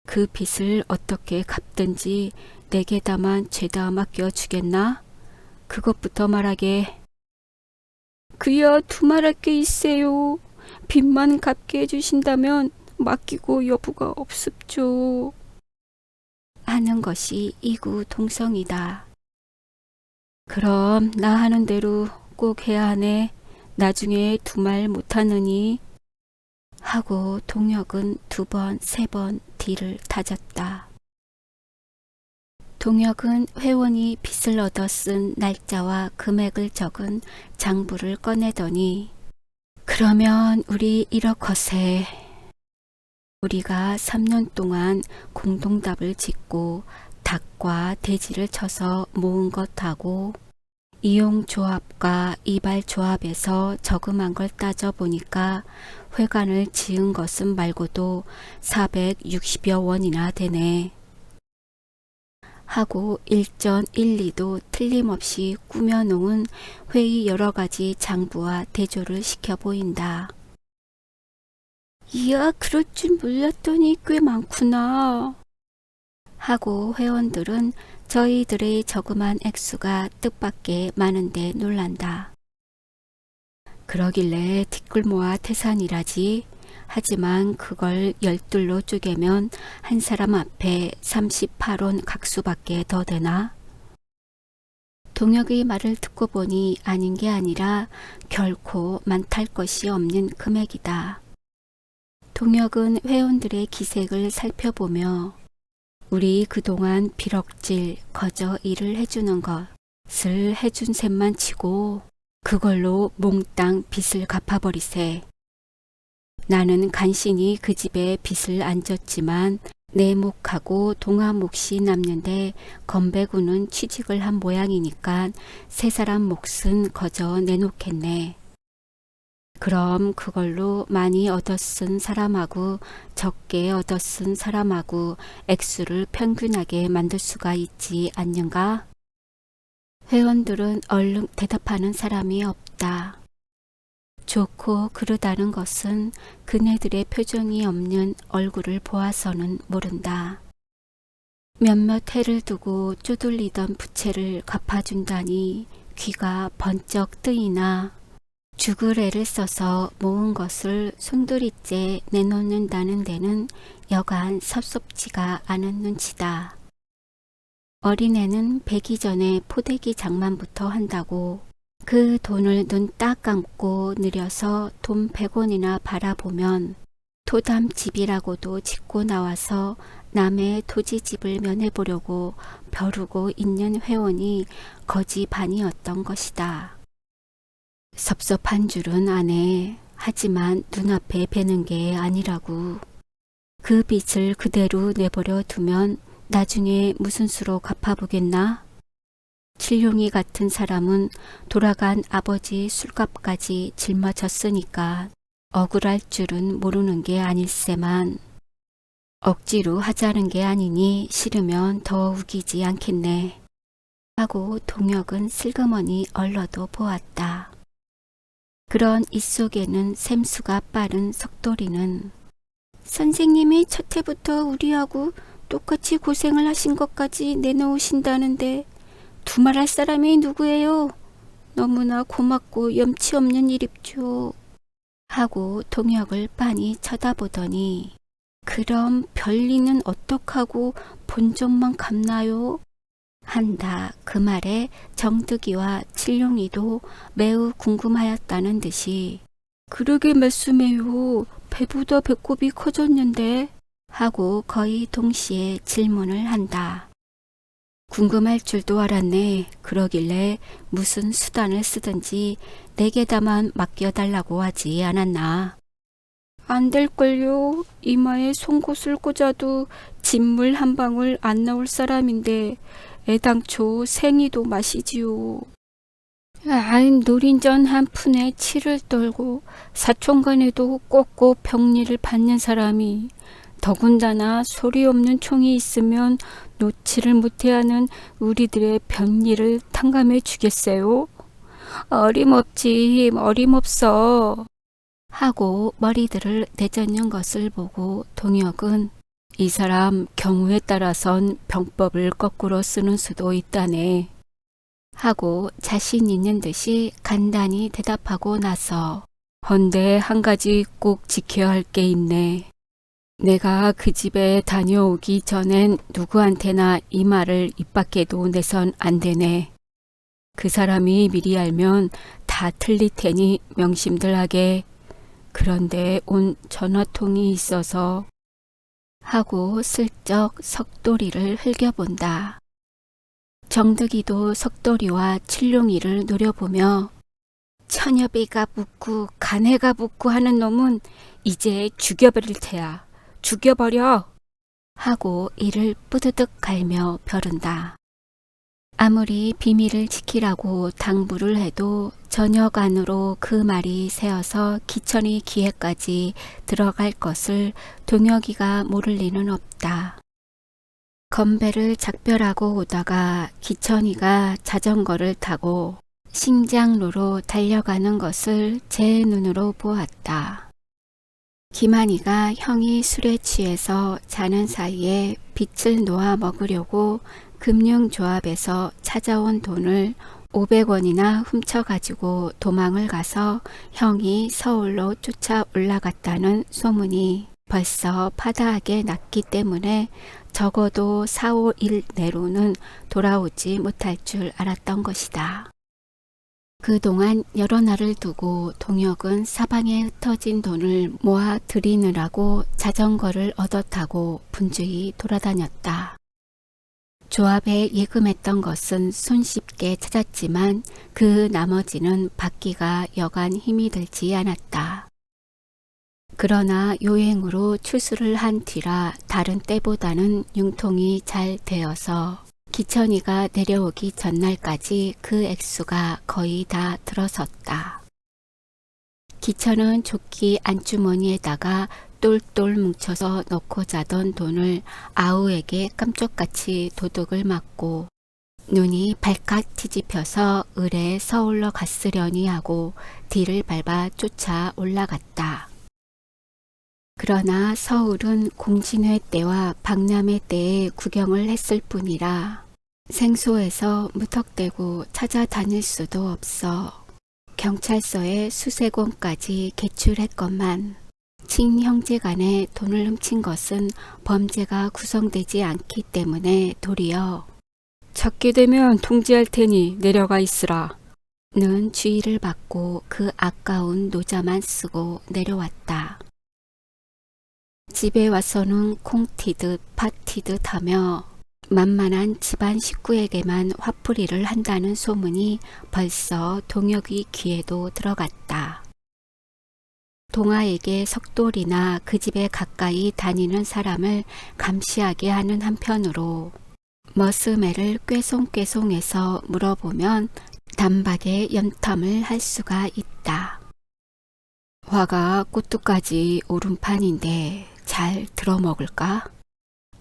그 빚을 어떻게 갚든지 내게다만 죄다 맡겨주겠나? 그것부터 말하게. 그야 두말할 게 있세요. 빚만 갚게 해주신다면 맡기고 여부가 없습죠. 하는 것이 이구동성이다. 그럼 나 하는 대로 꼭 해야 하네. 나중에 두말 못하느니. 하고 동혁은 2번, 3번 뒤를 다졌다. 동혁은 회원이 빚을 얻어 쓴 날짜와 금액을 적은 장부를 꺼내더니 그러면 우리 이렇거세. 우리가 3년 동안 공동답을 짓고 닭과 돼지를 쳐서 모은 것하고 이용조합과 이발조합에서 저금한 걸 따져보니까 회관을 지은 것은 말고도 460여 원이나 되네. 하고 일전 1, 2도 틀림없이 꾸며놓은 회의 여러 가지 장부와 대조를 시켜 보인다. 이야, 그럴 줄 몰랐더니 꽤 많구나. 하고 회원들은 저희들의 저금한 액수가 뜻밖의 많은데 놀란다. 그러길래 뒷골모아 태산이라지. 하지만 그걸 12로 쪼개면 한 사람 앞에 38원 각수밖에 더 되나? 동혁의 말을 듣고 보니 아닌 게 아니라 결코 많탈 것이 없는 금액이다. 동혁은 회원들의 기색을 살펴보며 우리 그동안 비럭질 거저 일을 해주는 것을 해준 셈만 치고 그걸로 몽땅 빚을 갚아버리세. 나는 간신히 그 집에 빚을 안 졌지만 내 몫하고 동아 몫이 남는데 건배구는 취직을 한 모양이니까 세 사람 몫은 거저 내놓겠네. 그럼 그걸로 많이 얻어쓴 사람하고 적게 얻어쓴 사람하고 액수를 평균하게 만들 수가 있지 않는가? 회원들은 얼른 대답하는 사람이 없다. 좋고 그르다는 것은 그네들의 표정이 없는 얼굴을 보아서는 모른다. 몇몇 해를 두고 쪼들리던 부채를 갚아준다니 귀가 번쩍 뜨이나 죽을 애를 써서 모은 것을 손들이째 내놓는다는 데는 여간 섭섭지가 않은 눈치다. 어린애는 배기 전에 포대기 장만부터 한다고 그 돈을 눈 딱 감고 느려서 돈 100원이나 바라보면 토담집이라고도 짓고 나와서 남의 토지집을 면해보려고 벼르고 있는 회원이 거지 반이었던 것이다. 섭섭한 줄은 아네. 하지만 눈앞에 뵈는 게 아니라고. 그 빚을 그대로 내버려 두면 나중에 무슨 수로 갚아보겠나? 칠룡이 같은 사람은 돌아간 아버지 술값까지 짊어졌으니까 억울할 줄은 모르는 게 아닐세만 억지로 하자는 게 아니니 싫으면 더 우기지 않겠네. 하고 동혁은 슬그머니 얼러도 보았다. 그런 이 속에는 샘수가 빠른 석돌이는 선생님이 첫 해부터 우리하고 똑같이 고생을 하신 것까지 내놓으신다는데 두말할 사람이 누구예요? 너무나 고맙고 염치 없는 일입죠. 하고 동혁을 빤히 쳐다보더니 그럼 별리는 어떡하고 본적만 갚나요? 한다. 그 말에 정득이와 칠룡이도 매우 궁금하였다는 듯이 그러게 말씀해요. 배보다 배꼽이 커졌는데. 하고 거의 동시에 질문을 한다. 궁금할 줄도 알았네. 그러길래 무슨 수단을 쓰든지 내게다만 맡겨달라고 하지 않았나. 안 될걸요. 이마에 송곳을 꽂아도 진물 한 방울 안 나올 사람인데 애당초 생이도 마시지요. 아이, 노린전 한 푼에 치를 떨고 사촌간에도 꼭꼭 병리를 받는 사람이 더군다나 소리 없는 총이 있으면 놓지를 못해하는 우리들의 병리를 탕감해 주겠어요? 어림없지, 어림없어. 하고 머리들을 내젓는 것을 보고 동혁은 이 사람 경우에 따라선 병법을 거꾸로 쓰는 수도 있다네 하고 자신 있는 듯이 간단히 대답하고 나서 헌데 한 가지 꼭 지켜야 할 게 있네. 내가 그 집에 다녀오기 전엔 누구한테나 이 말을 입 밖에도 내선 안 되네. 그 사람이 미리 알면 다 틀릴 테니 명심들 하게. 그런데 온 전화통이 있어서 하고 슬쩍 석돌이를 흘겨본다. 정득이도 석돌이와 칠룡이를 노려보며 처녀비가 묻고 가네가 묻고 하는 놈은 이제 죽여버릴 테야. 죽여버려! 하고 이를 뿌드득 갈며 벼른다. 아무리 비밀을 지키라고 당부를 해도 저녁 안으로 그 말이 새어서 기천이 귀에까지 들어갈 것을 동혁이가 모를 리는 없다. 건배를 작별하고 오다가 기천이가 자전거를 타고 신장로로 달려가는 것을 제 눈으로 보았다. 김한이가 형이 술에 취해서 자는 사이에 빛을 놓아 먹으려고 금융조합에서 찾아온 돈을 500원이나 훔쳐가지고 도망을 가서 형이 서울로 쫓아 올라갔다는 소문이 벌써 파다하게 났기 때문에 적어도 4, 5일 내로는 돌아오지 못할 줄 알았던 것이다. 그동안 여러 날을 두고 동혁은 사방에 흩어진 돈을 모아 들이느라고 자전거를 얻어 타고 분주히 돌아다녔다. 조합에 예금했던 것은 손쉽게 찾았지만 그 나머지는 받기가 여간 힘이 들지 않았다. 그러나 요행으로 출수를 한 뒤라 다른 때보다는 융통이 잘 되어서 기천이가 내려오기 전날까지 그 액수가 거의 다 들어섰다. 기천은 조끼 안주머니에다가 똘똘 뭉쳐서 넣고 자던 돈을 아우에게 깜짝같이 도둑을 맞고 눈이 발칵 뒤집혀서 을에 서울로 갔으려니 하고 뒤를 밟아 쫓아 올라갔다. 그러나 서울은 공진회 때와 박람회 때에 구경을 했을 뿐이라 생소해서 무턱대고 찾아다닐 수도 없어 경찰서에 수색원까지 개출했건만 친형제간에 돈을 훔친 것은 범죄가 구성되지 않기 때문에 도리어 찾게 되면 통지할 테니 내려가 있으라 는 주의를 받고 그 아까운 노자만 쓰고 내려왔다. 집에 와서는 콩 튀듯 팥 튀듯 하며 만만한 집안 식구에게만 화풀이를 한다는 소문이 벌써 동혁이 귀에도 들어갔다. 동아에게 석돌이나 그 집에 가까이 다니는 사람을 감시하게 하는 한편으로 머스매를 꾀송꾀송해서 물어보면 단박에 연탐을 할 수가 있다. 화가 꾸뚝까지 오른 판인데 잘 들어먹을까?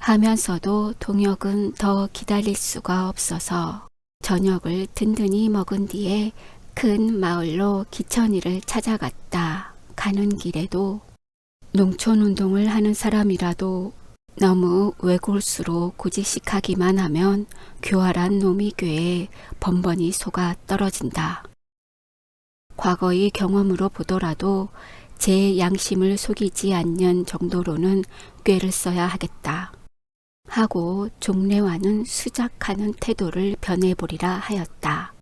하면서도 동혁은 더 기다릴 수가 없어서 저녁을 든든히 먹은 뒤에 큰 마을로 기천이를 찾아갔다. 가는 길에도 농촌운동을 하는 사람이라도 너무 외골수로 고지식하기만 하면 교활한 놈이 꾀에 번번이 속아 떨어진다. 과거의 경험으로 보더라도 제 양심을 속이지 않는 정도로는 꾀를 써야 하겠다 하고 종래와는 수작하는 태도를 변해보리라 하였다.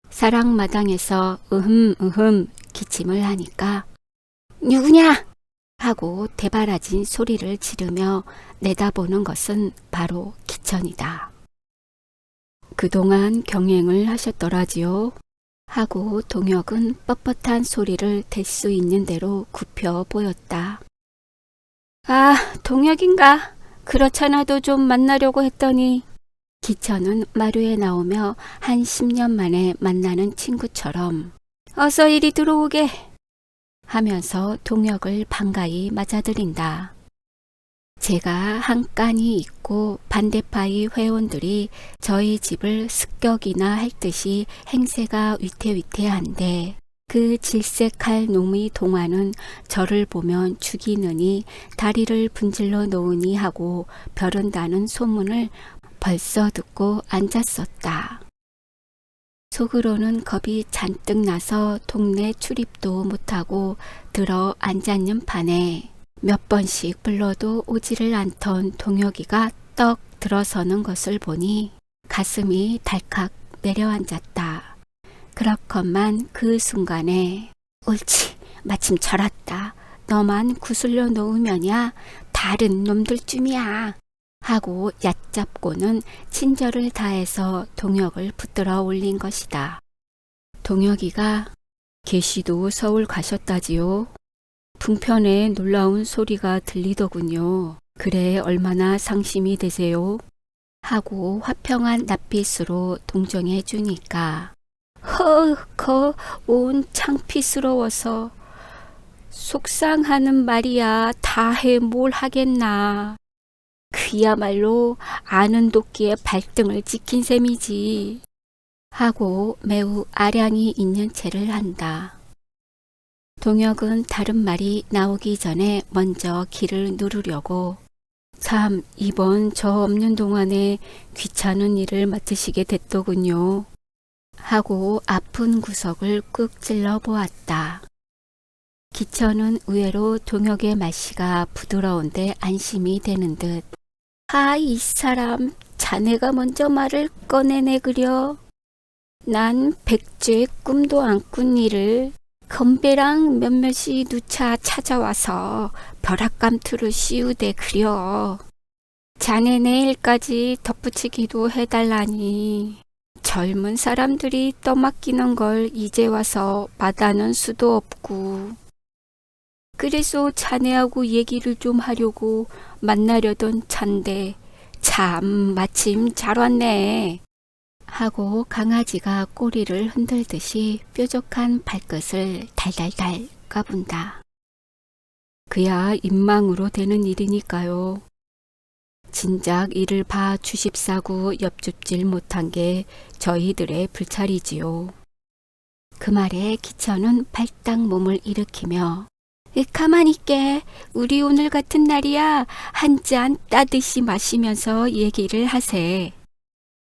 사랑마당에서 으흠 기침을 하니까 누구냐 하고 대바라진 소리를 지르며 내다보는 것은 바로 기천이다. 그동안 경행을 하셨더라지요 하고 동혁은 뻣뻣한 소리를 댈 수 있는 대로 굽혀 보였다. 아, 동혁인가? 그렇잖아도 좀 만나려고 했더니 기천은 마루에 나오며 한 10년 만에 만나는 친구처럼 어서 이리 들어오게 하면서 동혁을 반가이 맞아들인다. 제가 한 깐이 있고 반대파의 회원들이 저희 집을 습격이나 할 듯이 행세가 위태위태한데 그 질색할 놈의 동화는 저를 보면 죽이느니 다리를 분질러 놓으니 하고 벼른다는 소문을 벌써 듣고 앉았었다. 속으로는 겁이 잔뜩 나서 동네 출입도 못하고 들어 앉았는 판에 몇 번씩 불러도 오지를 않던 동혁이가 떡 들어서는 것을 보니 가슴이 달칵 내려앉았다. 그렇건만 그 순간에 옳지, 마침 저랐다. 너만 구슬려 놓으면야 다른 놈들쯤이야 하고 얕잡고는 친절을 다해서 동혁을 붙들어 올린 것이다. 동혁이가 계시도 서울 가셨다지요? 풍편에 놀라운 소리가 들리더군요. 그래 얼마나 상심이 되세요? 하고 화평한 낯빛으로 동정해 주니까 온 창피스러워서 속상하는 말이야. 다 해 뭘 하겠나. 그야말로 아는 도끼에 발등을 찍힌 셈이지 하고 매우 아량이 있는 체를 한다. 동혁은 다른 말이 나오기 전에 먼저 귀를 누르려고 참 이번 저 없는 동안에 귀찮은 일을 맡으시게 됐더군요 하고 아픈 구석을 꾹 찔러 보았다. 기천은 의외로 동혁의 말씨가 부드러운데 안심이 되는 듯 이 사람 자네가 먼저 말을 꺼내네 그려. 난 백죄 꿈도 안 꾼 일을 건배랑 몇몇이 누차 찾아와서 벼락감투를 씌우대 그려. 자네 내일까지 덧붙이기도 해달라니 젊은 사람들이 떠맡기는 걸 이제 와서 받아는 수도 없고 그래서 자네하고 얘기를 좀 하려고 만나려던 찬데 참 마침 잘 왔네 하고 강아지가 꼬리를 흔들듯이 뾰족한 발끝을 달달달 까분다. 그야 인망으로 되는 일이니까요. 진작 이를 봐 주십사고 엽줍질 못한 게 저희들의 불찰이지요. 그 말에 기천은 발딱 몸을 일으키며 가만히 있게. 우리 오늘 같은 날이야 한 잔 따듯이 마시면서 얘기를 하세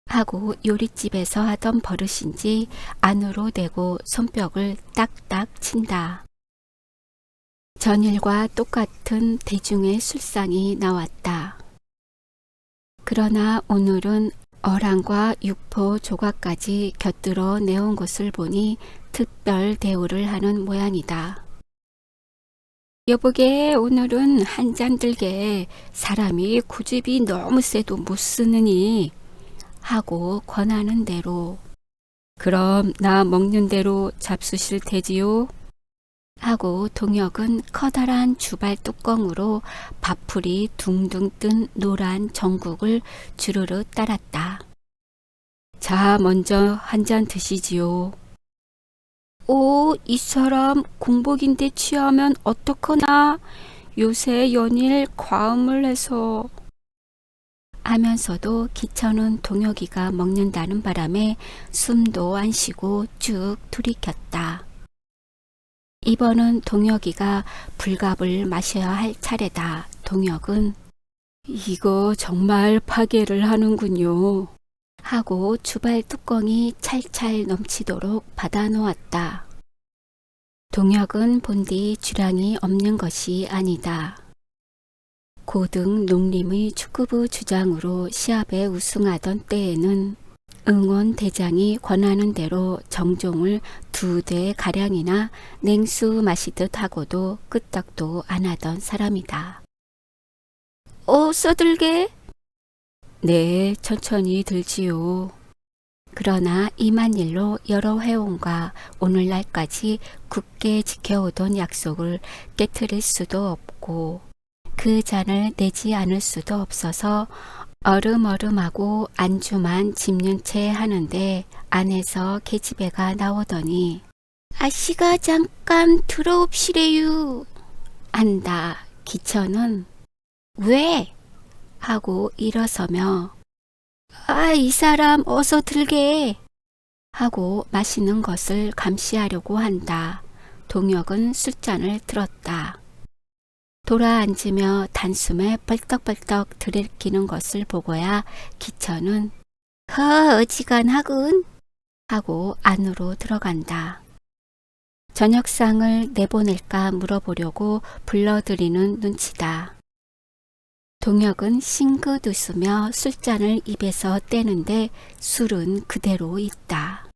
하고 요릿집에서 하던 버릇인지 안으로 대고 손뼉을 딱딱 친다. 전일과 똑같은 대중의 술상이 나왔다. 그러나 오늘은 어랑과 육포 조각까지 곁들어 내온 것을 보니 특별 대우를 하는 모양이다. 여보게 오늘은 한 잔 들게. 사람이 고집이 너무 세도 못 쓰느니 하고 권하는 대로 그럼 나 먹는 대로 잡수실 테지요? 하고 동혁은 커다란 주발 뚜껑으로 밥풀이 둥둥 뜬 노란 전국을 주르르 따랐다. 자 먼저 한 잔 드시지요. 이 사람 공복인데 취하면 어떡하나. 요새 연일 과음을 해서 하면서도 기천은 동혁이가 먹는다는 바람에 숨도 안 쉬고 쭉 들이켰다. 이번은 동혁이가 불갑을 마셔야 할 차례다. 동혁은 이거 정말 파괴를 하는군요 하고 주발 뚜껑이 찰찰 넘치도록 받아 놓았다. 동혁은 본디 주량이 없는 것이 아니다. 고등 농림의 축구부 주장으로 시합에 우승하던 때에는 응원 대장이 권하는 대로 정종을 2대 가량이나 냉수 마시듯 하고도 끄떡도 안 하던 사람이다. 써들게? 네, 천천히 들지요. 그러나 이만 일로 여러 회원과 오늘날까지 굳게 지켜오던 약속을 깨트릴 수도 없고 그 잔을 내지 않을 수도 없어서 얼음얼음하고 안주만 집는 채 하는데 안에서 계집애가 나오더니 아씨가 잠깐 들어옵시래유 한다. 기천은 왜? 하고 일어서며 이 사람 어서 들게 하고 마시는 것을 감시하려고 한다. 동혁은 술잔을 들었다. 돌아앉으며 단숨에 벌떡벌떡 들이키는 것을 보고야 기천은 어지간하군 하고 안으로 들어간다. 저녁상을 내보낼까 물어보려고 불러들이는 눈치다. 동혁은 싱긋 웃으며 술잔을 입에서 떼는데 술은 그대로 있다.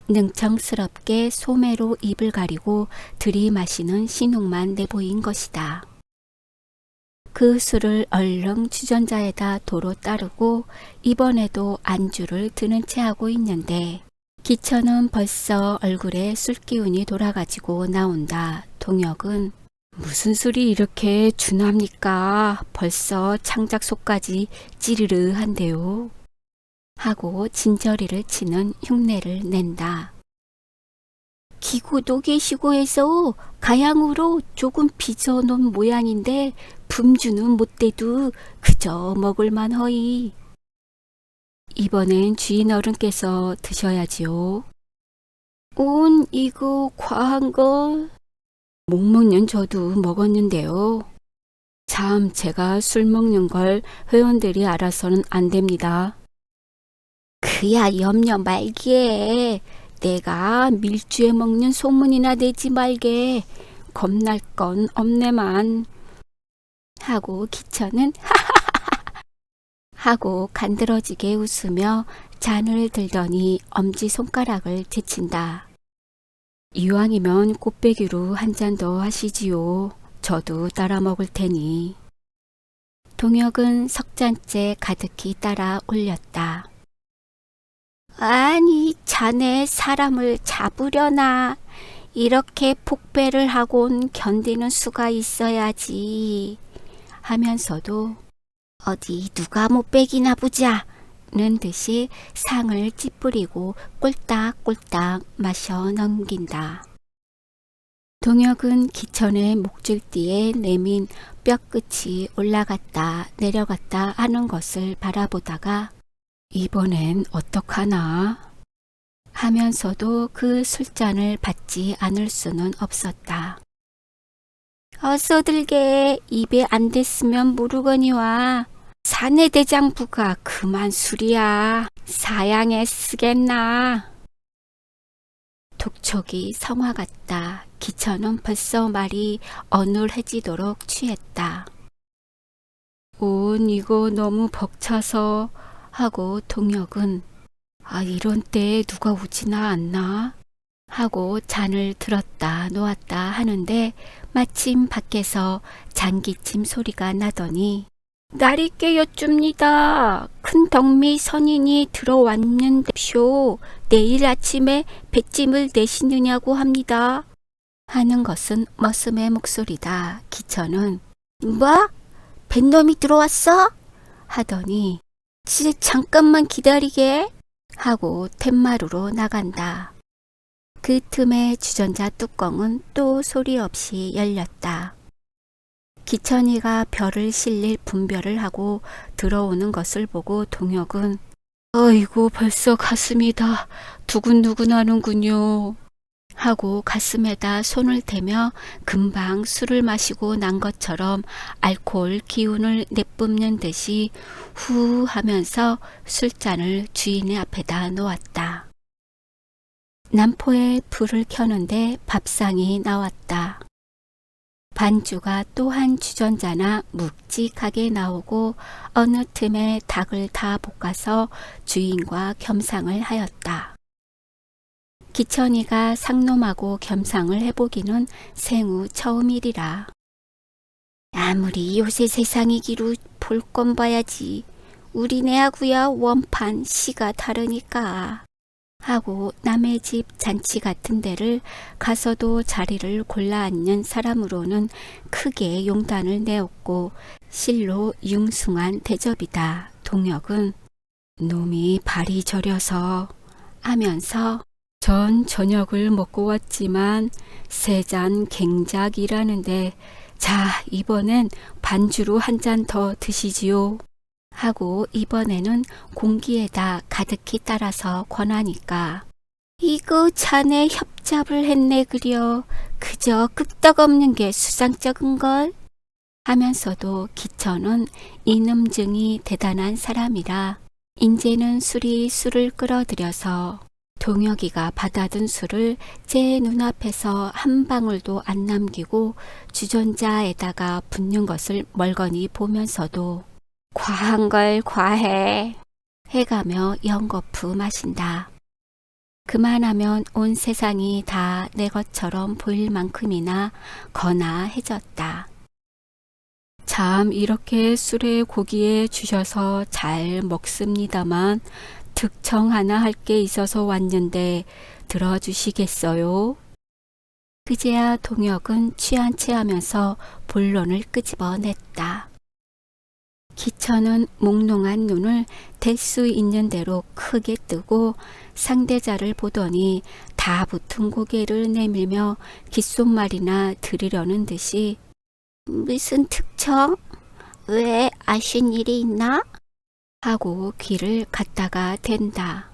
능청스럽게 소매로 입을 가리고 들이마시는 신용만 내보인 것이다. 그 술을 얼른 주전자에다 도로 따르고 이번에도 안주를 드는 채 하고 있는데 기천은 벌써 얼굴에 술기운이 돌아가지고 나온다. 동혁은 무슨 술이 이렇게 준합니까? 벌써 창작 속까지 찌르르한데요. 하고 진저리를 치는 흉내를 낸다. 기고도 계시고 해서 가양으로 조금 빚어놓은 모양인데 품주는 못돼도 그저 먹을만 허이. 이번엔 주인 어른께서 드셔야지요. 이거 과한 걸. 못 먹는 저도 먹었는데요. 참 제가 술 먹는 걸 회원들이 알아서는 안 됩니다. 그야 염려 말게. 내가 밀주에 먹는 소문이나 내지 말게. 겁날 건 없네만. 하고 기천은 하고 간드러지게 웃으며 잔을 들더니 엄지손가락을 제친다. 이왕이면 꽃배기로 한 잔 더 하시지요. 저도 따라 먹을 테니. 동혁은 석잔째 가득히 따라 올렸다. 아니 자네 사람을 잡으려나. 이렇게 폭배를 하곤 견디는 수가 있어야지. 하면서도 어디 누가 못 빼기나 보자는 듯이 상을 찌푸리고 꼴딱꼴딱 마셔 넘긴다. 동혁은 기천의 목줄띠에 내민 뼈끝이 올라갔다 내려갔다 하는 것을 바라보다가 이번엔 어떡하나 하면서도 그 술잔을 받지 않을 수는 없었다. 어서 들게. 입에 안 댔으면 모르거니와. 사내 대장부가 그만 술이야. 사양에 쓰겠나. 독촉이 성화 같다. 기천은 벌써 말이 어눌해지도록 취했다. 이거 너무 벅차서 하고 동혁은 이런 때에 누가 오지나 않나? 하고 잔을 들었다 놓았다 하는데 마침 밖에서 잔기침 소리가 나더니 날이 깨어줍니다. 큰 덕미 선인이 들어왔는데쇼. 내일 아침에 뱃짐을 내시느냐고 합니다. 하는 것은 머슴의 목소리다. 기천은 뭐? 뱃놈이 들어왔어? 하더니 잠깐만 기다리게 하고 툇마루로 나간다. 그 틈에 주전자 뚜껑은 또 소리 없이 열렸다. 기천이가 별을 실릴 분별을 하고 들어오는 것을 보고 동혁은 어이구 벌써 가슴이 다 두근두근 하는군요. 하고 가슴에다 손을 대며 금방 술을 마시고 난 것처럼 알코올 기운을 내뿜는 듯이 후 하면서 술잔을 주인의 앞에다 놓았다. 남포에 불을 켜는데 밥상이 나왔다. 반주가 또 한 주전자나 묵직하게 나오고 어느 틈에 닭을 다 볶아서 주인과 겸상을 하였다. 기천이가 상놈하고 겸상을 해보기는 생후 처음이리라. 아무리 요새 세상이기로 볼 건 봐야지. 우리네하고야 원판 시가 다르니까. 하고 남의 집 잔치 같은 데를 가서도 자리를 골라 앉는 사람으로는 크게 용단을 내었고 실로 융숭한 대접이다. 동혁은 놈이 발이 저려서 하면서 전 저녁을 먹고 왔지만 세 잔 갱작이라는데 자 이번엔 반주로 한 잔 더 드시지요. 하고 이번에는 공기에다 가득히 따라서 권하니까 이거 자네 협잡을 했네 그려. 그저 끄떡없는 게 수상쩍은걸. 하면서도 기천은 이놈증이 대단한 사람이라 인제는 술을 끌어들여서 동혁이가 받아든 술을 제 눈앞에서 한 방울도 안 남기고 주전자에다가 붓는 것을 멀거니 보면서도 과한 걸 과해. 해가며 연거푸 마신다. 그만하면 온 세상이 다 내 것처럼 보일 만큼이나 거나해졌다. 참 이렇게 술에 고기에 주셔서 잘 먹습니다만 특청 하나 할 게 있어서 왔는데 들어주시겠어요? 그제야 동혁은 취한 체 하면서 본론을 끄집어냈다. 기천은 몽롱한 눈을 댈 수 있는 대로 크게 뜨고 상대자를 보더니 다 붙은 고개를 내밀며 귓속말이나 들으려는 듯이 무슨 특청? 왜 아신 일이 있나? 하고 귀를 갖다가 댄다.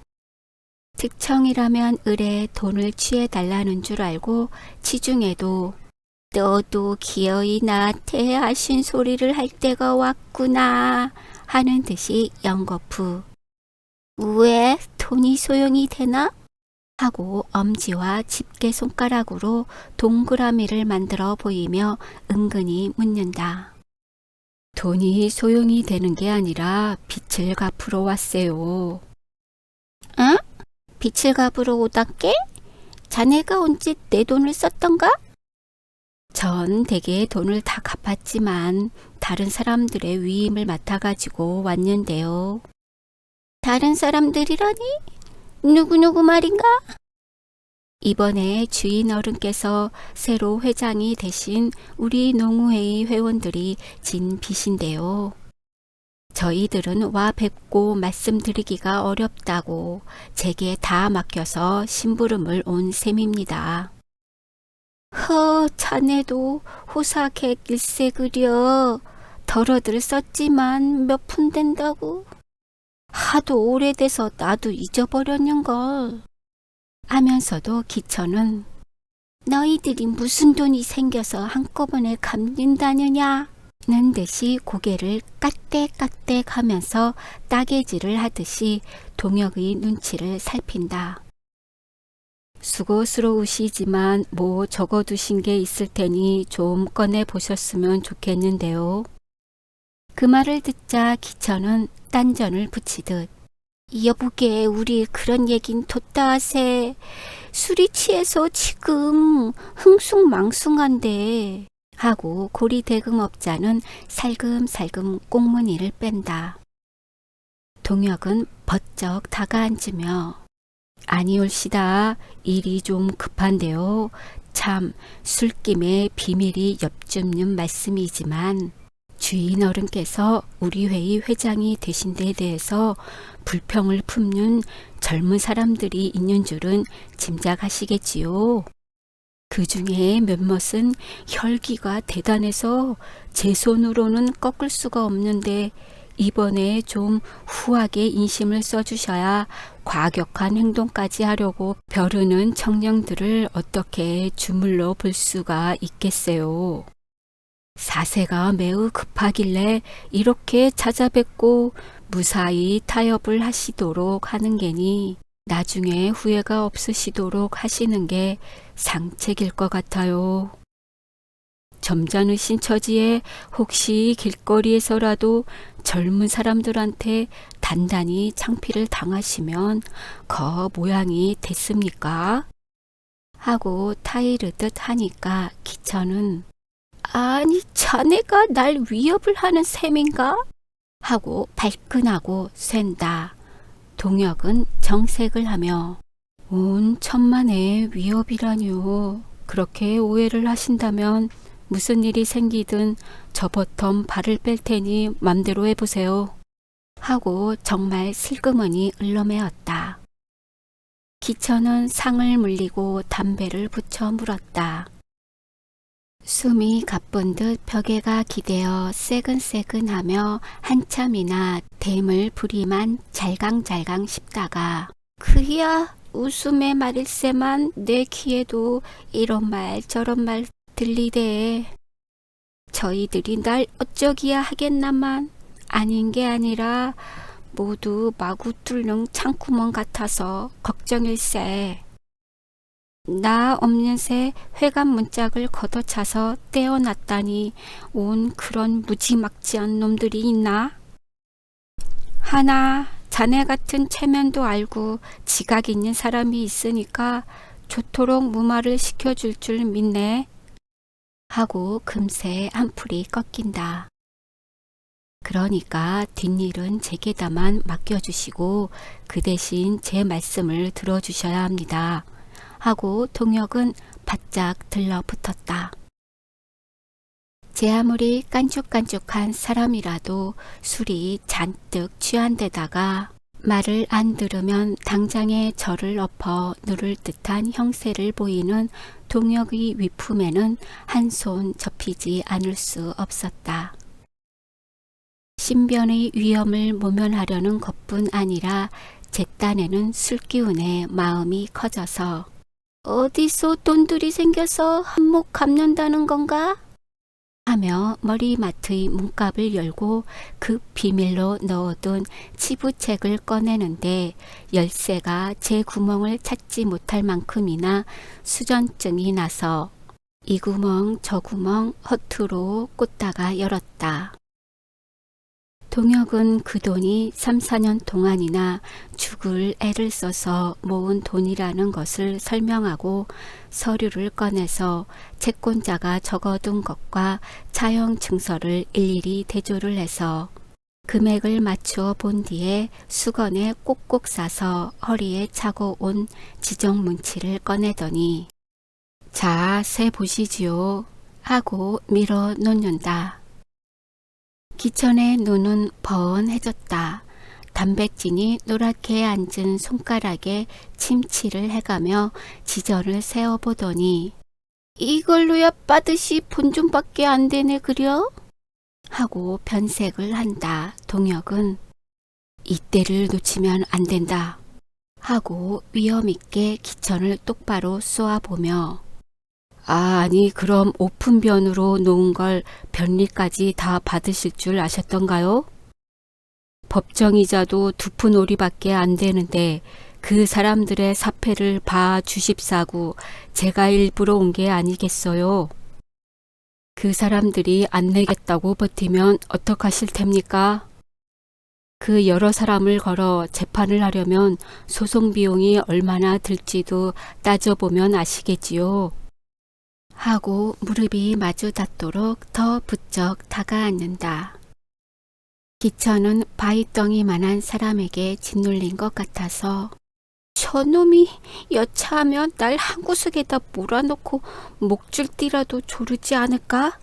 특청이라면 을에 돈을 취해달라는 줄 알고 치중에도 너도 기어이 나한테 아신 소리를 할 때가 왔구나 하는 듯이 연거푸 왜 돈이 소용이 되나? 하고 엄지와 집게 손가락으로 동그라미를 만들어 보이며 은근히 묻는다. 돈이 소용이 되는 게 아니라 빚을 갚으러 왔어요. 응? 빚을 갚으러 오단께? 자네가 언제 내 돈을 썼던가? 전 대개 돈을 다 갚았지만 다른 사람들의 위임을 맡아가지고 왔는데요. 다른 사람들이라니? 누구누구 말인가? 이번에 주인 어른께서 새로 회장이 되신 우리 농우회의 회원들이 진 빚인데요. 저희들은 와 뵙고 말씀드리기가 어렵다고 제게 다 맡겨서 심부름을 온 셈입니다. 자네도 호사객 일세 그려. 덜어들 썼지만 몇 푼 된다고. 하도 오래돼서 나도 잊어버렸는걸. 하면서도 기천은 너희들이 무슨 돈이 생겨서 한꺼번에 갚는다느냐? 는 듯이 고개를 까댁까댁 하면서 따개질을 하듯이 동혁의 눈치를 살핀다. 수고스러우시지만 뭐 적어두신 게 있을 테니 좀 꺼내 보셨으면 좋겠는데요. 그 말을 듣자 기천은 딴전을 붙이듯 여보게 우리 그런 얘긴 뒀다 하세. 술이 취해서 지금 흥숭망숭한데. 하고 고리대금업자는 살금살금 꽁무니를 뺀다. 동혁은 버쩍 다가앉으며 아니올시다. 일이 좀 급한데요. 참 술김에 비밀이 엿줍는 말씀이지만 주인 어른께서 우리 회의 회장이 되신 데 대해서 불평을 품는 젊은 사람들이 있는 줄은 짐작하시겠지요. 그 중에 몇몇은 혈기가 대단해서 제 손으로는 꺾을 수가 없는데 이번에 좀 후하게 인심을 써주셔야 과격한 행동까지 하려고 벼르는 청년들을 어떻게 주물러 볼 수가 있겠어요. 사세가 매우 급하길래 이렇게 찾아뵙고 무사히 타협을 하시도록 하는 게니 나중에 후회가 없으시도록 하시는 게 상책일 것 같아요. 점잖으신 처지에 혹시 길거리에서라도 젊은 사람들한테 단단히 창피를 당하시면 거 모양이 됐습니까? 하고 타이르듯 하니까 기천은 아니 자네가 날 위협을 하는 셈인가? 하고 발끈하고 쐰다. 동혁은 정색을 하며 온 천만의 위협이라뇨. 그렇게 오해를 하신다면 무슨 일이 생기든 저 버텀 발을 뺄 테니 맘대로 해보세요. 하고 정말 슬그머니 을러매었다. 기천은 상을 물리고 담배를 붙여 물었다. 숨이 가쁜 듯 벽에가 기대어 새근새근하며 한참이나 댐을 부리만 잘강잘강 씹다가 그야 웃음의 말일세만 내 귀에도 이런 말 저런 말 들리대. 저희들이 날 어쩌기야 하겠나만 아닌 게 아니라 모두 마구 뚫는 창구멍 같아서 걱정일세. 나 없는 새 회관 문짝을 걷어차서 떼어놨다니 온 그런 무지막지한 놈들이 있나? 하나 자네 같은 체면도 알고 지각 있는 사람이 있으니까 좋도록 무마를 시켜줄 줄 믿네. 하고 금세 한풀이 꺾인다. 그러니까 뒷일은 제게다만 맡겨주시고 그 대신 제 말씀을 들어주셔야 합니다. 하고 동혁은 바짝 들러붙었다. 제 아무리 깐죽깐죽한 사람이라도 술이 잔뜩 취한 데다가 말을 안 들으면 당장에 저를 엎어 누를 듯한 형세를 보이는 동혁의 위품에는 한 손 접히지 않을 수 없었다. 신변의 위험을 모면하려는 것뿐 아니라 제 딴에는 술기운에 마음이 커져서 어디서 돈들이 생겨서 한몫 갚는다는 건가? 하며 머리맡의 문갑을 열고 그 비밀로 넣어둔 치부책을 꺼내는데 열쇠가 제 구멍을 찾지 못할 만큼이나 수전증이 나서 이 구멍 저 구멍 허투루 꽂다가 열었다. 동혁은 그 돈이 3, 4년 동안이나 죽을 애를 써서 모은 돈이라는 것을 설명하고 서류를 꺼내서 채권자가 적어둔 것과 차용 증서를 일일이 대조를 해서 금액을 맞추어 본 뒤에 수건에 꼭꼭 싸서 허리에 차고 온 지정문치를 꺼내더니 자, 세 보시지요 하고 밀어 놓는다. 기천의 눈은 번해졌다. 단백질이 노랗게 앉은 손가락에 침치를 해가며 지저를 세어보더니 이걸로야 빠듯이 본좀밖에 안 되네 그려? 하고 변색을 한다. 동혁은 이때를 놓치면 안 된다. 하고 위험있게 기천을 똑바로 쏘아보며 아니 그럼 오픈변으로 놓은 걸 변리까지 다 받으실 줄 아셨던가요? 법정이자도 2푼오리밖에 안 되는데 그 사람들의 사패를 봐 주십사고 제가 일부러 온 게 아니겠어요? 그 사람들이 안 내겠다고 버티면 어떡하실 탭니까? 그 여러 사람을 걸어 재판을 하려면 소송 비용이 얼마나 들지도 따져보면 아시겠지요. 하고 무릎이 마주 닿도록 더 부쩍 다가앉는다. 기천은 바위덩이만한 사람에게 짓눌린 것 같아서 저놈이 여차하면 날 한 구석에다 몰아놓고 목줄띠라도 조르지 않을까?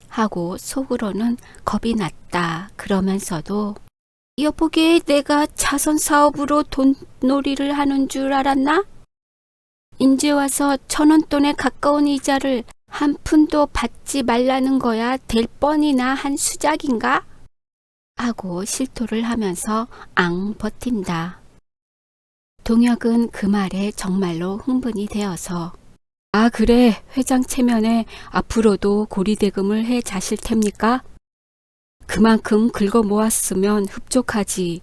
하고 속으로는 겁이 났다. 그러면서도 여보게 내가 자선 사업으로 돈놀이를 하는 줄 알았나? 인제 와서 1,000원돈에 가까운 이자를 한 푼도 받지 말라는 거야 될 뻔이나 한 수작인가? 하고 실토를 하면서 앙 버틴다. 동혁은 그 말에 정말로 흥분이 되어서 아 그래 회장 체면에 앞으로도 고리대금을 해 자실 탭니까? 그만큼 긁어 모았으면 흡족하지.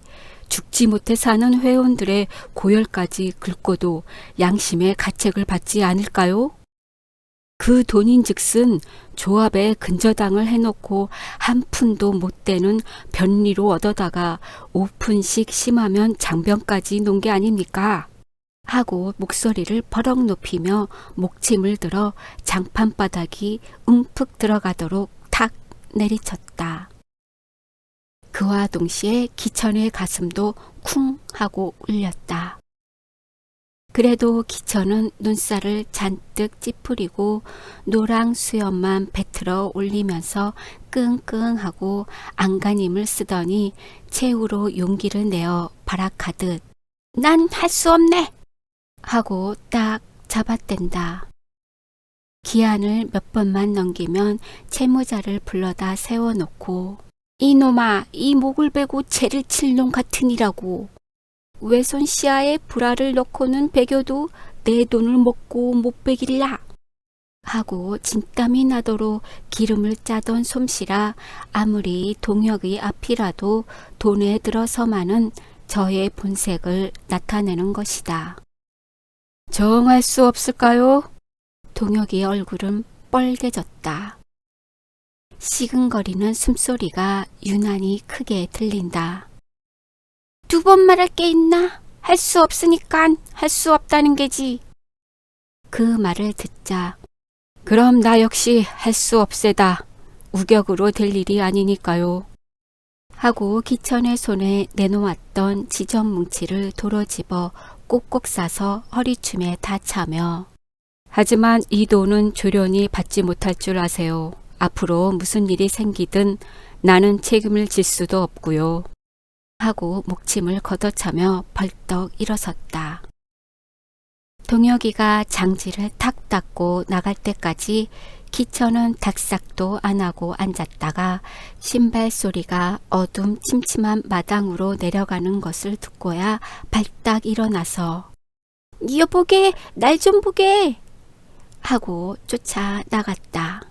죽지 못해 사는 회원들의 고열까지 긁고도 양심의 가책을 받지 않을까요? 그 돈인즉슨 조합에 근저당을 해놓고 한 푼도 못 되는 변리로 얻어다가 5푼씩 심하면 장병까지 놓은 게 아닙니까? 하고 목소리를 버럭 높이며 목침을 들어 장판바닥이 움푹 들어가도록 탁 내리쳤다. 그와 동시에 기천의 가슴도 쿵 하고 울렸다. 그래도 기천은 눈살을 잔뜩 찌푸리고 노랑 수염만 배틀어 올리면서 끙끙하고 안간힘을 쓰더니 최후로 용기를 내어 발악하듯 난 할 수 없네! 하고 딱 잡아댄다. 기한을 몇 번만 넘기면 채무자를 불러다 세워놓고 이놈아, 이 목을 베고 죄를 칠 놈 같으니라고. 외손 씨아에 불알을 넣고는 베겨도 내 돈을 먹고 못 베길라. 하고 진땀이 나도록 기름을 짜던 솜씨라 아무리 동혁의 앞이라도 돈에 들어서만은 저의 본색을 나타내는 것이다. 정할 수 없을까요? 동혁의 얼굴은 뻘개졌다. 시근거리는 숨소리가 유난히 크게 들린다. 2번 말할 게 있나? 할 수 없으니깐 할 수 없다는 게지. 그 말을 듣자 그럼 나 역시 할 수 없세다. 우격으로 될 일이 아니니까요. 하고 기천의 손에 내놓았던 지점 뭉치를 도로 집어 꼭꼭 싸서 허리춤에 다 차며 하지만 이 돈은 조련이 받지 못할 줄 아세요. 앞으로 무슨 일이 생기든 나는 책임을 질 수도 없고요. 하고 목침을 걷어차며 벌떡 일어섰다. 동혁이가 장지를 탁 닦고 나갈 때까지 기천은 닭싹도 안 하고 앉았다가 신발 소리가 어둠 침침한 마당으로 내려가는 것을 듣고야 발딱 일어나서 여보게, 날 좀 보게. 하고 쫓아 나갔다.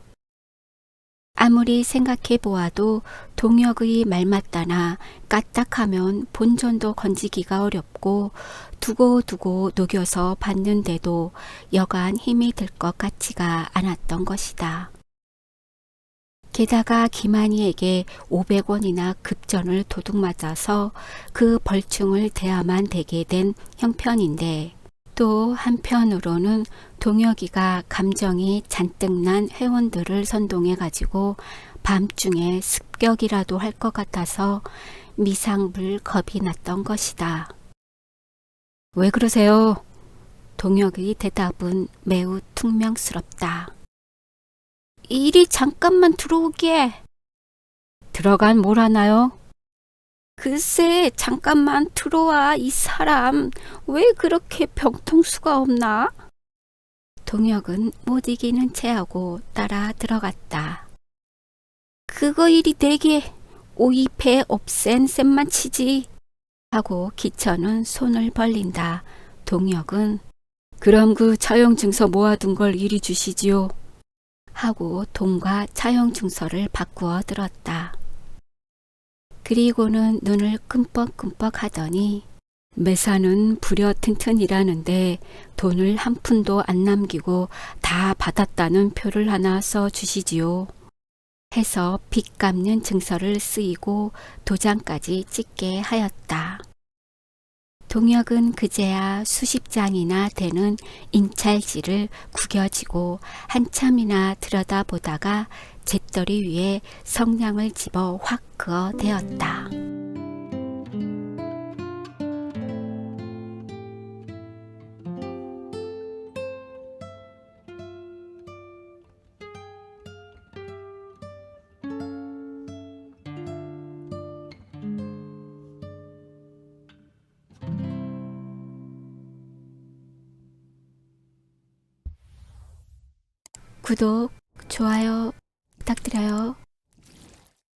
아무리 생각해 보아도 동혁의 말맞다나 까딱하면 본전도 건지기가 어렵고 두고두고 녹여서 받는데도 여간 힘이 들 것 같지가 않았던 것이다. 게다가 김한이에게 500원이나 급전을 도둑맞아서 그 벌충을 대야만 되게 된 형편인데 또 한편으로는 동혁이가 감정이 잔뜩 난 회원들을 선동해 가지고 밤중에 습격이라도 할 것 같아서 미상불 겁이 났던 것이다. 왜 그러세요? 동혁의 대답은 매우 퉁명스럽다. 이리 잠깐만 들어오게. 들어간 뭘 하나요? 글쎄, 잠깐만 들어와. 이 사람 왜 그렇게 병통수가 없나? 동혁은 못 이기는 체하고 따라 들어갔다. 그거 일이 되게 오이패 없앤 셈만 치지. 하고 기천은 손을 벌린다. 동혁은 그럼 그 차용증서 모아둔 걸 이리 주시지요. 하고 돈과 차용증서를 바꾸어 들었다. 그리고는 눈을 끔뻑끔뻑 하더니 매사는 부려 튼튼이라는데 돈을 한 푼도 안 남기고 다 받았다는 표를 하나 써 주시지요. 해서 빚 갚는 증서를 쓰이고 도장까지 찍게 하였다. 동혁은 그제야 수십 장이나 되는 인찰지를 구겨지고 한참이나 들여다보다가 잿더리 위에 성냥을 집어 확 그어 대었다. 구독, 좋아요 부탁드려요.